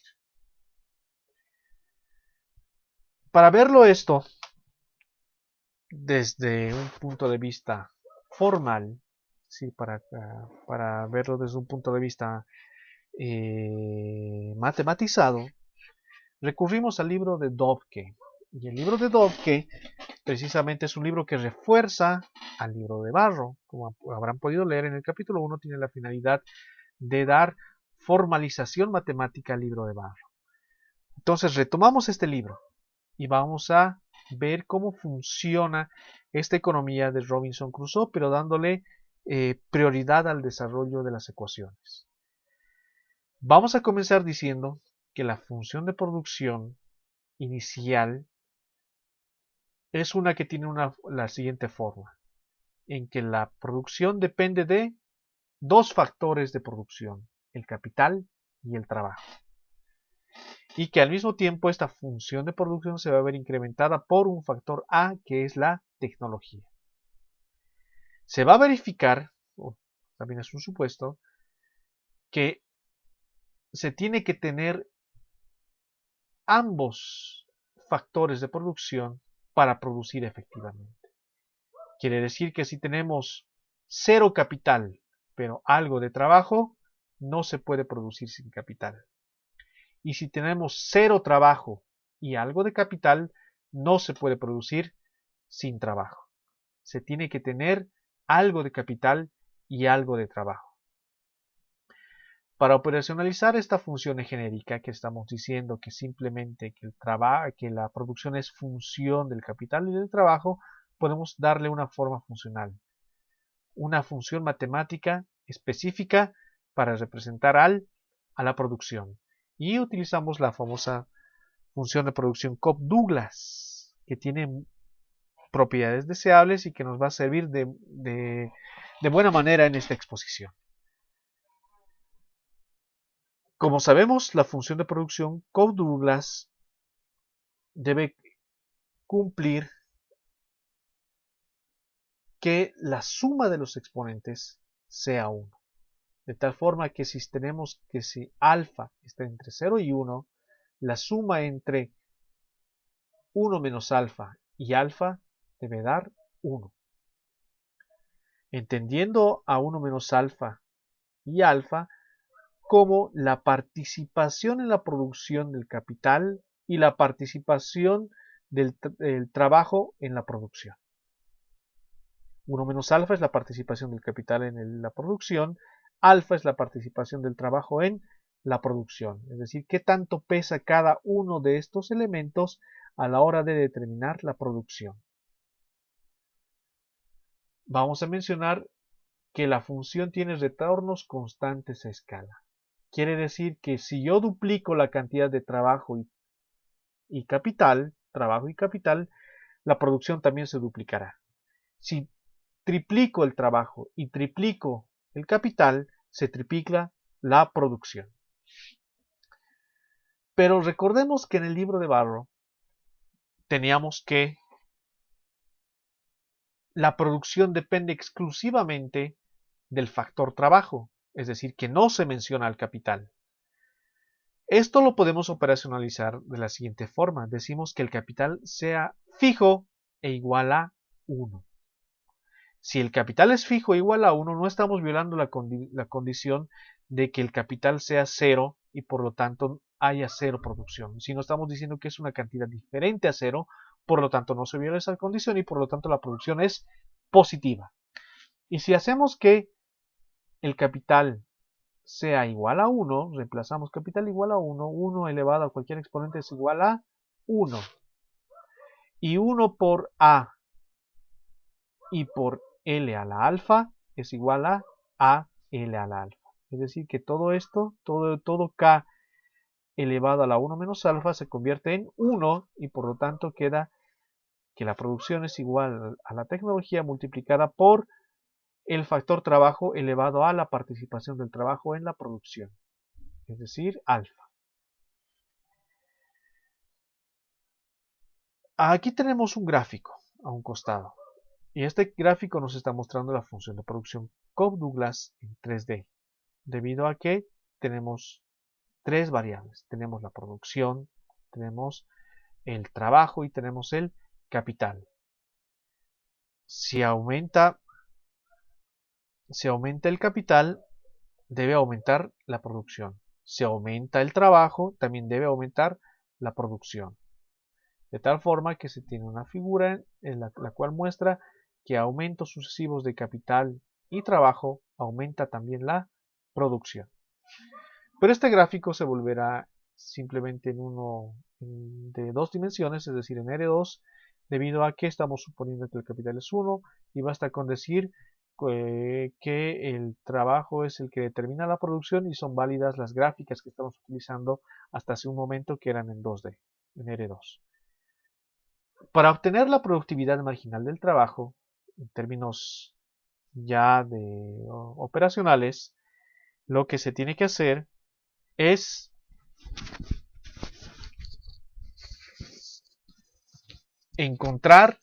Para verlo esto desde un punto de vista formal, sí, para verlo desde un punto de vista matematizado, recurrimos al libro de Dobke. Y el libro de Dobke precisamente es un libro que refuerza al libro de Barro. Como habrán podido leer en el capítulo 1, tiene la finalidad de dar formalización matemática al libro de Barro. Entonces retomamos este libro y vamos a ver cómo funciona esta economía de Robinson Crusoe, pero dándole prioridad al desarrollo de las ecuaciones. Vamos a comenzar diciendo que la función de producción inicial es una que tiene la siguiente forma, en que la producción depende de dos factores de producción, el capital y el trabajo. Y que al mismo tiempo esta función de producción se va a ver incrementada por un factor A, que es la tecnología. Se va a verificar, también es un supuesto, que se tiene que tener ambos factores de producción para producir efectivamente. Quiere decir que si tenemos cero capital, pero algo de trabajo, no se puede producir sin capital. Y si tenemos cero trabajo y algo de capital, no se puede producir sin trabajo. Se tiene que tener algo de capital y algo de trabajo. Para operacionalizar esta función genérica que estamos diciendo que simplemente que la producción es función del capital y del trabajo, podemos darle una forma funcional, una función matemática específica para representar a la producción. Y utilizamos la famosa función de producción Cobb-Douglas, que tiene propiedades deseables y que nos va a servir de buena manera en esta exposición. Como sabemos, la función de producción Cobb-Douglas debe cumplir que la suma de los exponentes sea 1. De tal forma que si tenemos que si alfa está entre 0 y 1, la suma entre 1 menos alfa y alfa debe dar 1. Entendiendo a 1 menos alfa y alfa como la participación en la producción del capital y la participación del trabajo en la producción. 1 menos alfa es la participación del capital en la producción, alfa es la participación del trabajo en la producción. Es decir, qué tanto pesa cada uno de estos elementos a la hora de determinar la producción. Vamos a mencionar que la función tiene retornos constantes a escala. Quiere decir que si yo duplico la cantidad de trabajo y capital, la producción también se duplicará. Si triplico el trabajo y triplico el capital, se triplica la producción. Pero recordemos que en el libro de Barro teníamos que la producción depende exclusivamente del factor trabajo, es decir, que no se menciona el capital. Esto lo podemos operacionalizar de la siguiente forma. Decimos que el capital sea fijo e igual a 1. Si el capital es fijo e igual a 1, no estamos violando la condición de que el capital sea 0 y por lo tanto haya 0 producción, sino estamos diciendo que es una cantidad diferente a 0, por lo tanto no se viola esa condición y por lo tanto la producción es positiva. Y si hacemos que el capital sea igual a 1, reemplazamos capital igual a 1, 1 elevado a cualquier exponente es igual a 1. Y 1 por A y por L a la alfa es igual a L a la alfa. Es decir, que todo esto, todo K elevado a la 1 menos alfa se convierte en 1 y por lo tanto queda que la producción es igual a la tecnología multiplicada por el factor trabajo elevado a la participación del trabajo en la producción, es decir, alfa. Aquí tenemos un gráfico a un costado y este gráfico nos está mostrando la función de producción Cobb-Douglas en 3D, debido a que tenemos tres variables. Tenemos la producción, tenemos el trabajo y tenemos el capital. Si aumenta el capital, debe aumentar la producción. Si aumenta el trabajo, también debe aumentar la producción. De tal forma que se tiene una figura en la cual muestra que aumentos sucesivos de capital y trabajo aumenta también la producción. Pero este gráfico se volverá simplemente en uno de dos dimensiones, es decir, en R2, debido a que estamos suponiendo que el capital es 1 y basta con decir que el trabajo es el que determina la producción y son válidas las gráficas que estamos utilizando hasta hace un momento que eran en 2D, en R2. Para obtener la productividad marginal del trabajo, en términos ya operacionales, lo que se tiene que hacer es encontrar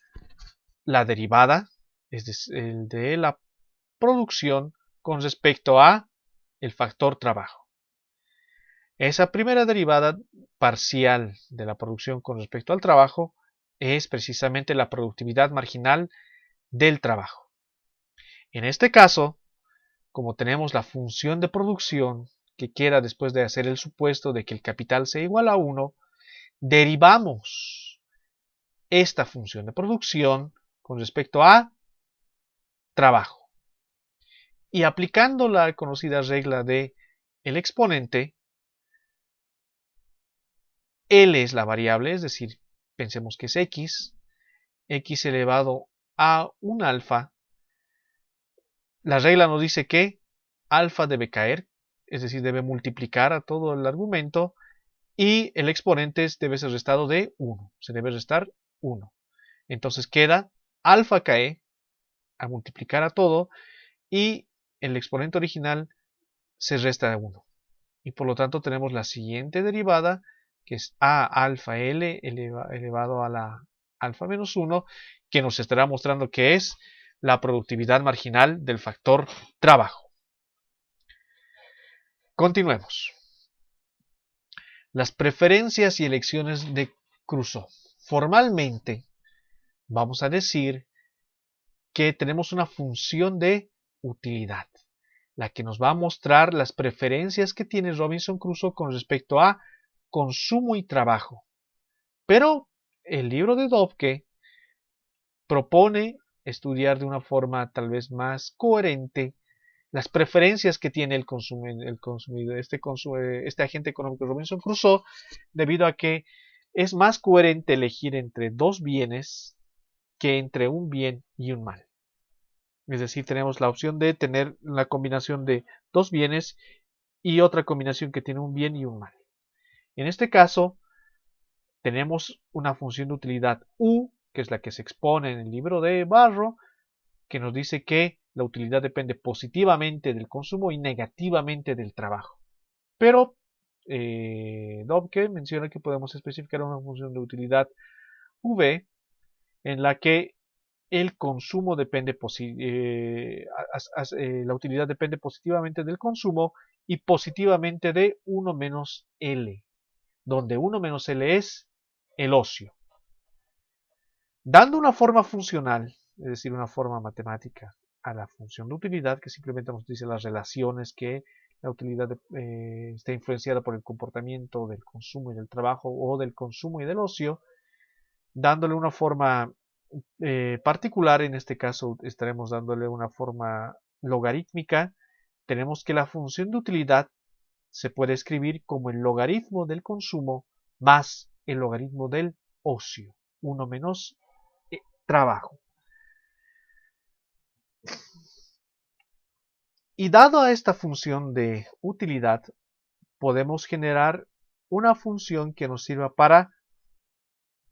la derivada, es decir, el de la producción con respecto a el factor trabajo. Esa primera derivada parcial de la producción con respecto al trabajo es precisamente la productividad marginal del trabajo. En este caso, como tenemos la función de producción que queda después de hacer el supuesto de que el capital sea igual a 1, derivamos esta función de producción con respecto a trabajo. Y aplicando la conocida regla de el exponente, L es la variable, es decir, pensemos que es x elevado a un alfa. La regla nos dice que alfa debe caer, es decir, debe multiplicar a todo el argumento y el exponente debe ser restado de 1, se debe restar 1. Entonces queda alfa cae a multiplicar a todo y el exponente original se resta de 1. Y por lo tanto tenemos la siguiente derivada, que es a alfa L elevado a la alfa menos 1, que nos estará mostrando que es la productividad marginal del factor trabajo. Continuemos. Las preferencias y elecciones de Crusoe. Formalmente, vamos a decir que tenemos una función de utilidad, la que nos va a mostrar las preferencias que tiene Robinson Crusoe con respecto a consumo y trabajo. Pero el libro de Dobke propone estudiar de una forma tal vez más coherente las preferencias que tiene el consumidor, este agente económico Robinson Crusoe, debido a que es más coherente elegir entre dos bienes que entre un bien y un mal. Es decir, tenemos la opción de tener la combinación de dos bienes y otra combinación que tiene un bien y un mal. En este caso, tenemos una función de utilidad U, que es la que se expone en el libro de Barro, que nos dice que la utilidad depende positivamente del consumo y negativamente del trabajo. Pero Dobke menciona que podemos especificar una función de utilidad V en la que el consumo depende la utilidad depende positivamente del consumo y positivamente de 1 menos L, donde 1 menos L es el ocio. Dando una forma funcional, es decir, una forma matemática a la función de utilidad, que simplemente nos dice las relaciones que la utilidad está influenciada por el comportamiento del consumo y del trabajo o del consumo y del ocio, dándole una forma particular, en este caso estaremos dándole una forma logarítmica. Tenemos que la función de utilidad se puede escribir como el logaritmo del consumo más el logaritmo del ocio, 1 menos trabajo. Y dado a esta función de utilidad, podemos generar una función que nos sirva para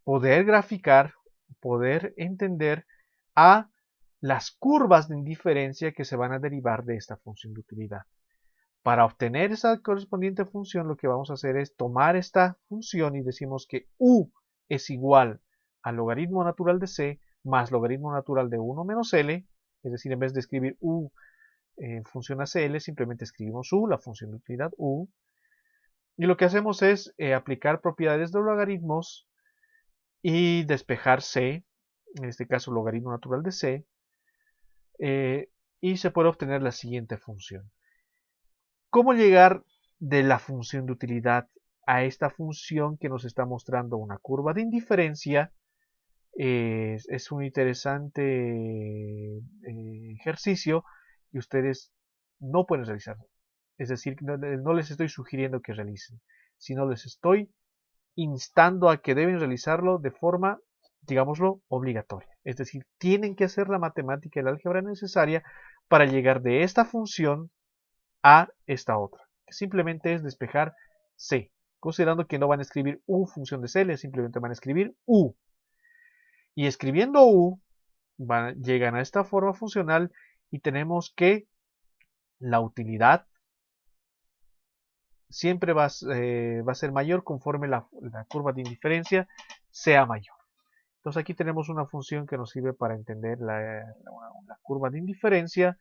poder graficar, poder entender a las curvas de indiferencia que se van a derivar de esta función de utilidad. Para obtener esa correspondiente función, lo que vamos a hacer es tomar esta función y decimos que u es igual al logaritmo natural de c más logaritmo natural de 1 menos l, es decir, en vez de escribir u en función a cl, simplemente escribimos u, la función de utilidad u, y lo que hacemos es aplicar propiedades de los logaritmos y despejar c, en este caso logaritmo natural de c, y se puede obtener la siguiente función. ¿Cómo llegar de la función de utilidad a esta función que nos está mostrando una curva de indiferencia? Es un interesante ejercicio y ustedes no pueden realizarlo. Es decir, no les estoy sugiriendo que realicen, sino les estoy instando a que deben realizarlo de forma, digámoslo, obligatoria. Es decir, tienen que hacer la matemática y la álgebra necesaria para llegar de esta función a esta otra, que simplemente es despejar c, considerando que no van a escribir u función de c, simplemente van a escribir u. Y escribiendo u, llegan a esta forma funcional y tenemos que la utilidad siempre va a ser mayor conforme la curva de indiferencia sea mayor. Entonces aquí tenemos una función que nos sirve para entender la curva de indiferencia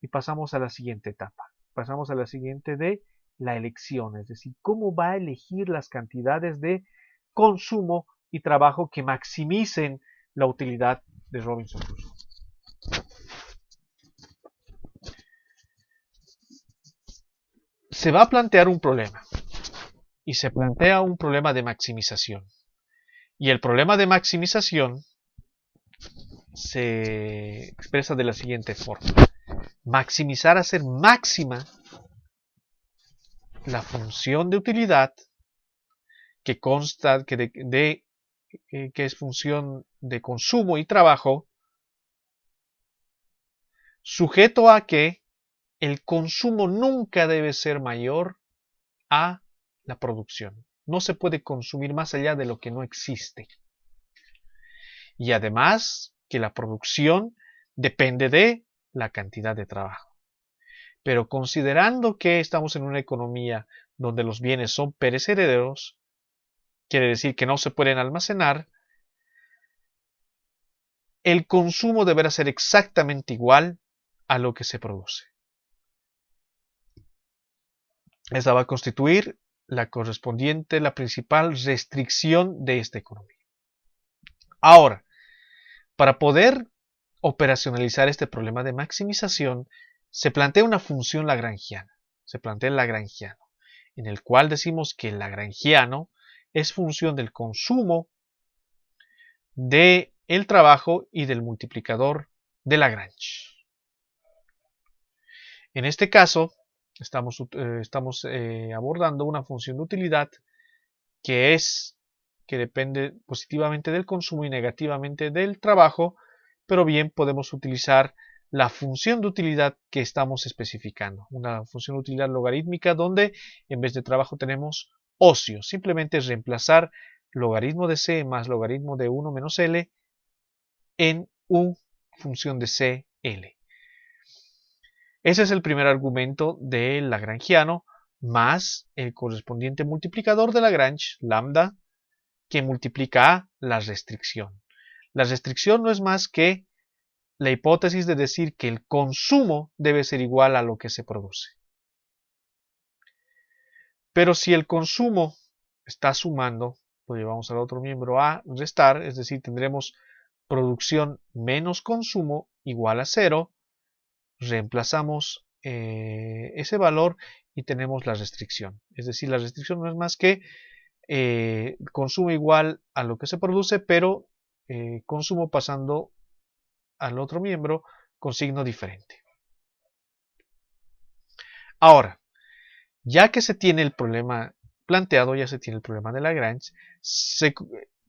y pasamos a la siguiente etapa. Pasamos a la siguiente de la elección, es decir, cómo va a elegir las cantidades de consumo y trabajo que maximicen la utilidad de Robinson Crusoe. Se va a plantear un problema y se plantea un problema de maximización. Y el problema de maximización se expresa de la siguiente forma. Maximizar, hacer máxima la función de utilidad que consta que es función de consumo y trabajo, sujeto a que el consumo nunca debe ser mayor a la producción. No se puede consumir más allá de lo que no existe. Y además que la producción depende de la cantidad de trabajo. Pero considerando que estamos en una economía donde los bienes son perecederos, quiere decir que no se pueden almacenar, el consumo deberá ser exactamente igual a lo que se produce. Esta va a constituir la correspondiente, la principal restricción de esta economía. Ahora, para poder operacionalizar este problema de maximización, se plantea una función lagrangiana. Se plantea el lagrangiano, en el cual decimos que el lagrangiano es función del consumo, del trabajo y del multiplicador de Lagrange. En este caso, estamos abordando una función de utilidad que depende positivamente del consumo y negativamente del trabajo, pero bien podemos utilizar la función de utilidad que estamos especificando, una función de utilidad logarítmica donde en vez de trabajo tenemos ocio. Simplemente es reemplazar logaritmo de c más logaritmo de 1 menos l en u función de c, l. Ese es el primer argumento del lagrangiano más el correspondiente multiplicador de Lagrange, lambda, que multiplica a la restricción. La restricción no es más que la hipótesis de decir que el consumo debe ser igual a lo que se produce. Pero si el consumo está sumando, lo llevamos al otro miembro a restar, es decir, tendremos producción menos consumo igual a 0, reemplazamos ese valor y tenemos la restricción. Es decir, la restricción no es más que consumo igual a lo que se produce, pero consumo pasando al otro miembro con signo diferente. Ahora, ya que se tiene el problema planteado, ya se tiene el problema de Lagrange, se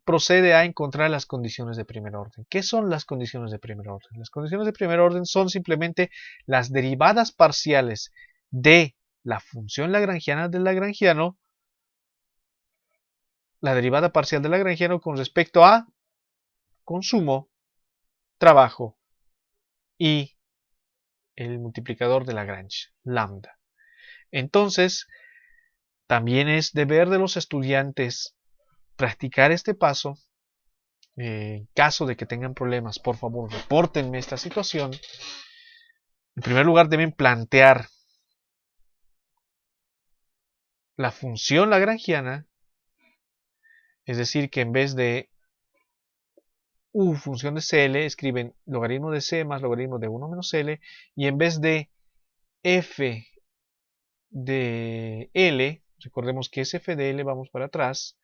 procede a encontrar las condiciones de primer orden. ¿Qué son las condiciones de primer orden? Las condiciones de primer orden son simplemente las derivadas parciales de la función lagrangiana del lagrangiano, la derivada parcial del lagrangiano con respecto a consumo, trabajo y el multiplicador de Lagrange, lambda. Entonces, también es deber de los estudiantes practicar este paso. En caso de que tengan problemas, por favor, repórtenme esta situación. En primer lugar, deben plantear la función lagrangiana, es decir, que en vez de u función de Cl, escriben logaritmo de C más logaritmo de 1 menos L, y en vez de f de L, recordemos que es f de L, vamos para atrás,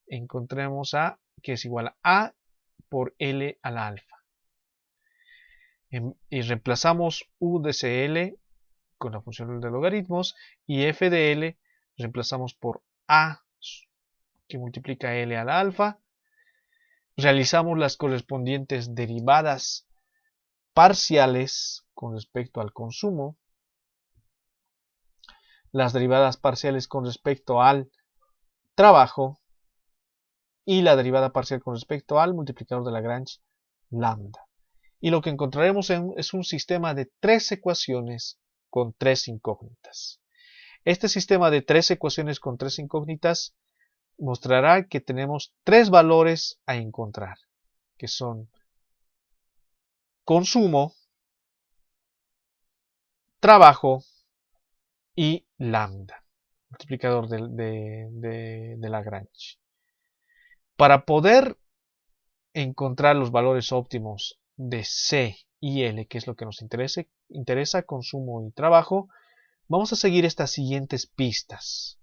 encontramos a que es igual a por L a la alfa. Y reemplazamos u de Cl con la función de logaritmos y f de L reemplazamos por a que multiplica L a la alfa. Realizamos las correspondientes derivadas parciales con respecto al consumo, las derivadas parciales con respecto al trabajo y la derivada parcial con respecto al multiplicador de Lagrange lambda. Y lo que encontraremos es un sistema de 3 ecuaciones con 3 incógnitas. Este sistema de 3 ecuaciones con 3 incógnitas mostrará que tenemos 3 valores a encontrar, que son consumo, trabajo y lambda, multiplicador de Lagrange. Para poder encontrar los valores óptimos de C y L, que es lo que nos interesa, consumo y trabajo, vamos a seguir estas siguientes pistas.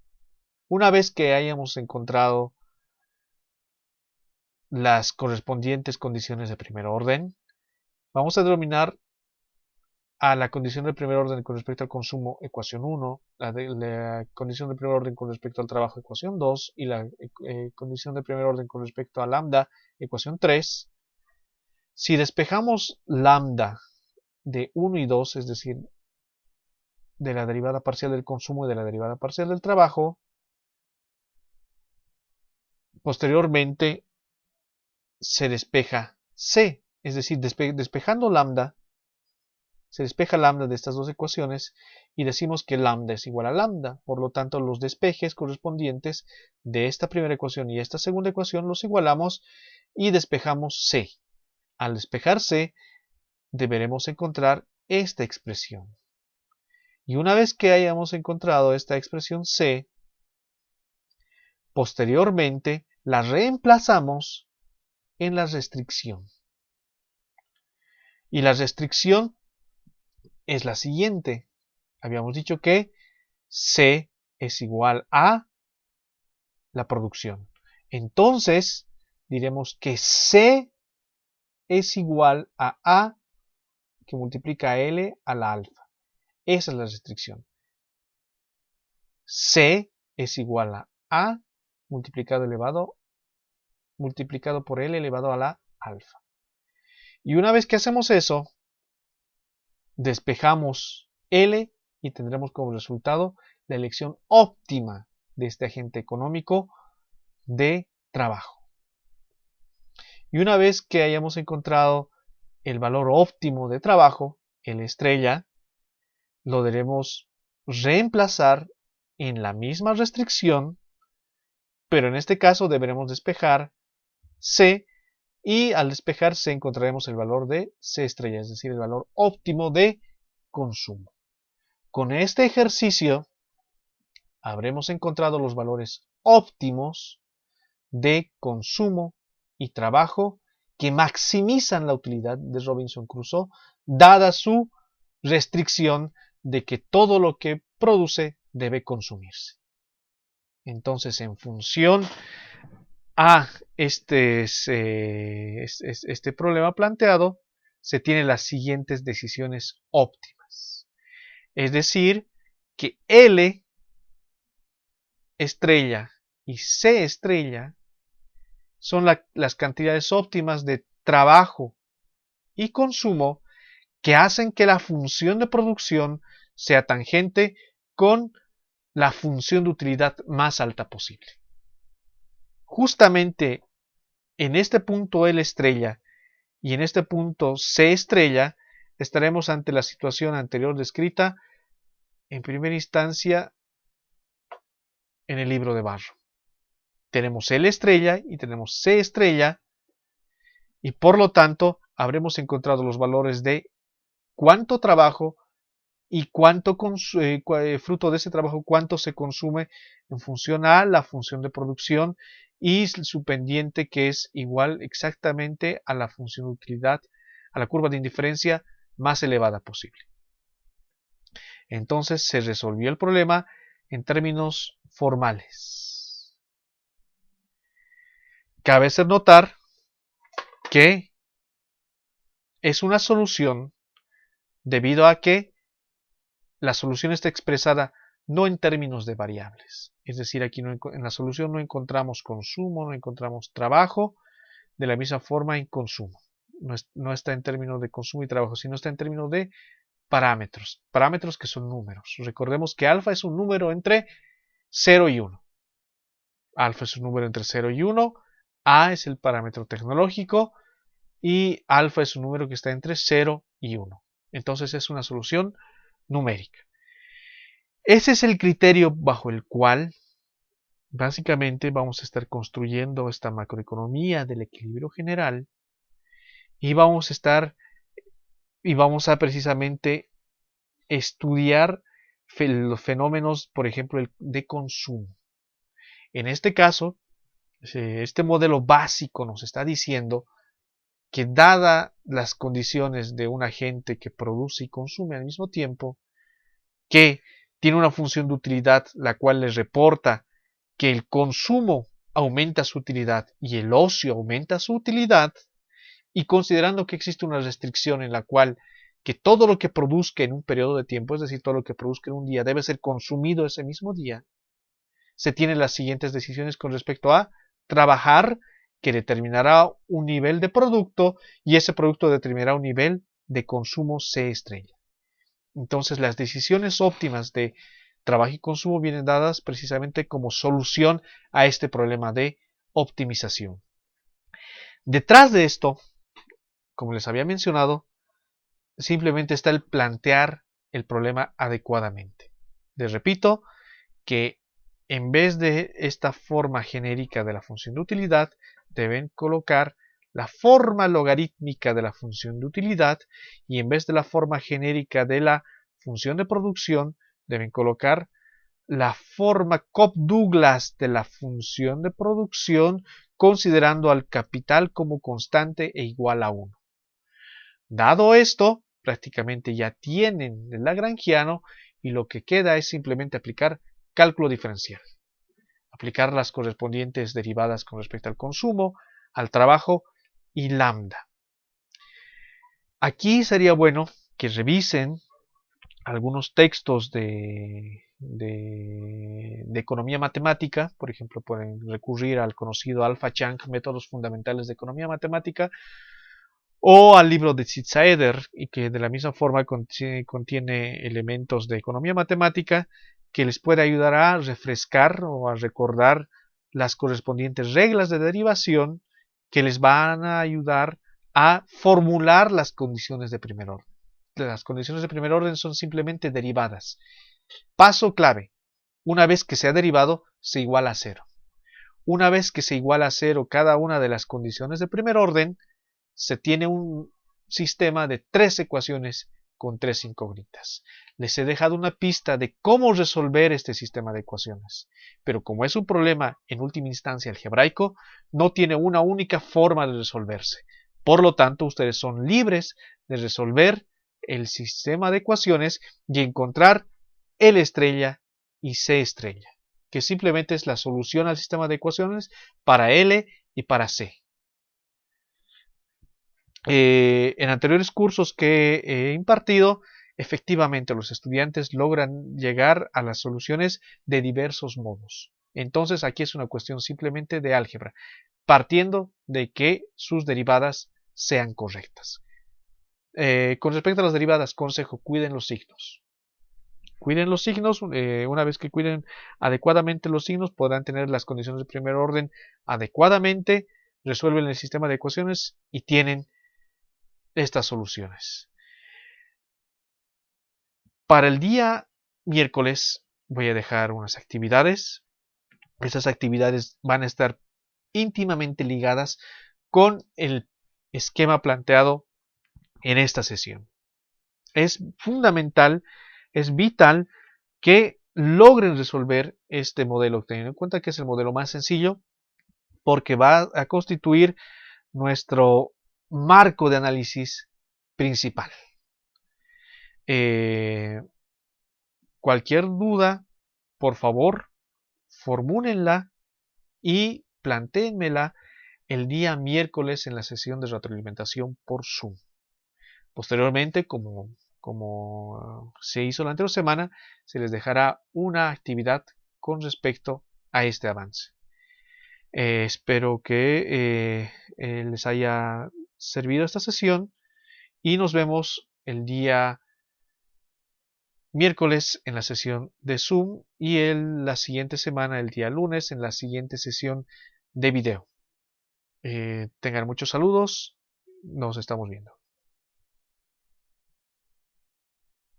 Una vez que hayamos encontrado las correspondientes condiciones de primer orden, vamos a denominar a la condición de primer orden con respecto al consumo ecuación 1, la condición de primer orden con respecto al trabajo ecuación 2 y la condición de primer orden con respecto a lambda ecuación 3. Si despejamos lambda de 1 y 2, es decir, de la derivada parcial del consumo y de la derivada parcial del trabajo, posteriormente se despeja C, es decir, despejando lambda, se despeja lambda de estas dos ecuaciones y decimos que lambda es igual a lambda. Por lo tanto, los despejes correspondientes de esta primera ecuación y esta segunda ecuación los igualamos y despejamos C. Al despejar C, deberemos encontrar esta expresión. Y una vez que hayamos encontrado esta expresión C, posteriormente la reemplazamos en la restricción. Y la restricción es la siguiente. Habíamos dicho que C es igual a la producción. Entonces, diremos que C es igual a que multiplica L a la alfa. Esa es la restricción. C es igual a multiplicado por L elevado a la alfa. Y una vez que hacemos eso, despejamos L y tendremos como resultado la elección óptima de este agente económico de trabajo. Y una vez que hayamos encontrado el valor óptimo de trabajo, L estrella, lo debemos reemplazar en la misma restricción, pero en este caso deberemos despejar C y al despejar C encontraremos el valor de C estrella, es decir, el valor óptimo de consumo. Con este ejercicio habremos encontrado los valores óptimos de consumo y trabajo que maximizan la utilidad de Robinson Crusoe, dada su restricción de que todo lo que produce debe consumirse. Entonces, en función a este problema planteado, se tienen las siguientes decisiones óptimas. Es decir, que L estrella y C estrella son las cantidades óptimas de trabajo y consumo que hacen que la función de producción sea tangente con la función de utilidad más alta posible. Justamente en este punto L estrella y en este punto C estrella estaremos ante la situación anterior descrita en primera instancia en el libro de Barro. Tenemos L estrella y tenemos C estrella y por lo tanto habremos encontrado los valores de cuánto trabajo y cuánto fruto de ese trabajo, cuánto se consume en función a la función de producción y su pendiente que es igual exactamente a la función de utilidad, a la curva de indiferencia más elevada posible. Entonces se resolvió el problema en términos formales. Cabe hacer notar que es una solución debido a que la solución está expresada no en términos de variables. Es decir, aquí en la solución no encontramos consumo, no encontramos trabajo, de la misma forma en consumo. No está en términos de consumo y trabajo, sino está en términos de parámetros. Parámetros que son números. Recordemos que alfa es un número entre 0 y 1. Alfa es un número entre 0 y 1. A es el parámetro tecnológico y alfa es un número que está entre 0 y 1. Entonces es una solución numérica. Ese es el criterio bajo el cual básicamente vamos a estar construyendo esta macroeconomía del equilibrio general y vamos a precisamente estudiar los fenómenos, por ejemplo, de consumo. En este caso, este modelo básico nos está diciendo que dadas las condiciones de un agente que produce y consume al mismo tiempo, que tiene una función de utilidad la cual les reporta que el consumo aumenta su utilidad y el ocio aumenta su utilidad, y considerando que existe una restricción en la cual que todo lo que produzca en un periodo de tiempo, es decir, todo lo que produzca en un día, debe ser consumido ese mismo día, se tienen las siguientes decisiones con respecto a trabajar, que determinará un nivel de producto y ese producto determinará un nivel de consumo C estrella. Entonces las decisiones óptimas de trabajo y consumo vienen dadas precisamente como solución a este problema de optimización. Detrás de esto, como les había mencionado, simplemente está el plantear el problema adecuadamente. Les repito que en vez de esta forma genérica de la función de utilidad, deben colocar la forma logarítmica de la función de utilidad y en vez de la forma genérica de la función de producción, deben colocar la forma Cobb-Douglas de la función de producción considerando al capital como constante e igual a 1. Dado esto, prácticamente ya tienen el lagrangiano y lo que queda es simplemente aplicar cálculo diferencial. Aplicar las correspondientes derivadas con respecto al consumo, al trabajo y lambda. Aquí sería bueno que revisen algunos textos de economía matemática. Por ejemplo, pueden recurrir al conocido Alpha Chang, Métodos Fundamentales de Economía Matemática, o al libro de Zitzeder, y que de la misma forma contiene elementos de economía matemática que les puede ayudar a refrescar o a recordar las correspondientes reglas de derivación que les van a ayudar a formular las condiciones de primer orden. Las condiciones de primer orden son simplemente derivadas. Paso clave: una vez que se ha derivado, se iguala a 0. Una vez que se iguala a 0 cada una de las condiciones de primer orden, se tiene un sistema de 3 ecuaciones con 3 incógnitas. Les he dejado una pista de cómo resolver este sistema de ecuaciones, pero como es un problema en última instancia algebraico, no tiene una única forma de resolverse. Por lo tanto, ustedes son libres de resolver el sistema de ecuaciones y encontrar L estrella y C estrella, que simplemente es la solución al sistema de ecuaciones para L y para C. En anteriores cursos que he impartido, efectivamente los estudiantes logran llegar a las soluciones de diversos modos. Entonces aquí es una cuestión simplemente de álgebra, partiendo de que sus derivadas sean correctas. Con respecto a las derivadas, consejo, cuiden los signos. Cuiden los signos, una vez que cuiden adecuadamente los signos, podrán tener las condiciones de primer orden adecuadamente, resuelven el sistema de ecuaciones y tienen estas soluciones. Para el día miércoles voy a dejar unas actividades. Esas actividades van a estar íntimamente ligadas con el esquema planteado en esta sesión. Es fundamental, es vital que logren resolver este modelo, teniendo en cuenta que es el modelo más sencillo, porque va a constituir nuestro marco de análisis principal. Cualquier duda, por favor, formúlenla y plantéenmela el día miércoles en la sesión de retroalimentación por Zoom. Posteriormente, como se hizo la anterior semana, se les dejará una actividad con respecto a este avance. Espero que les haya servido esta sesión y nos vemos el día miércoles en la sesión de Zoom y la siguiente semana, el día lunes, en la siguiente sesión de video. Tengan muchos saludos, nos estamos viendo.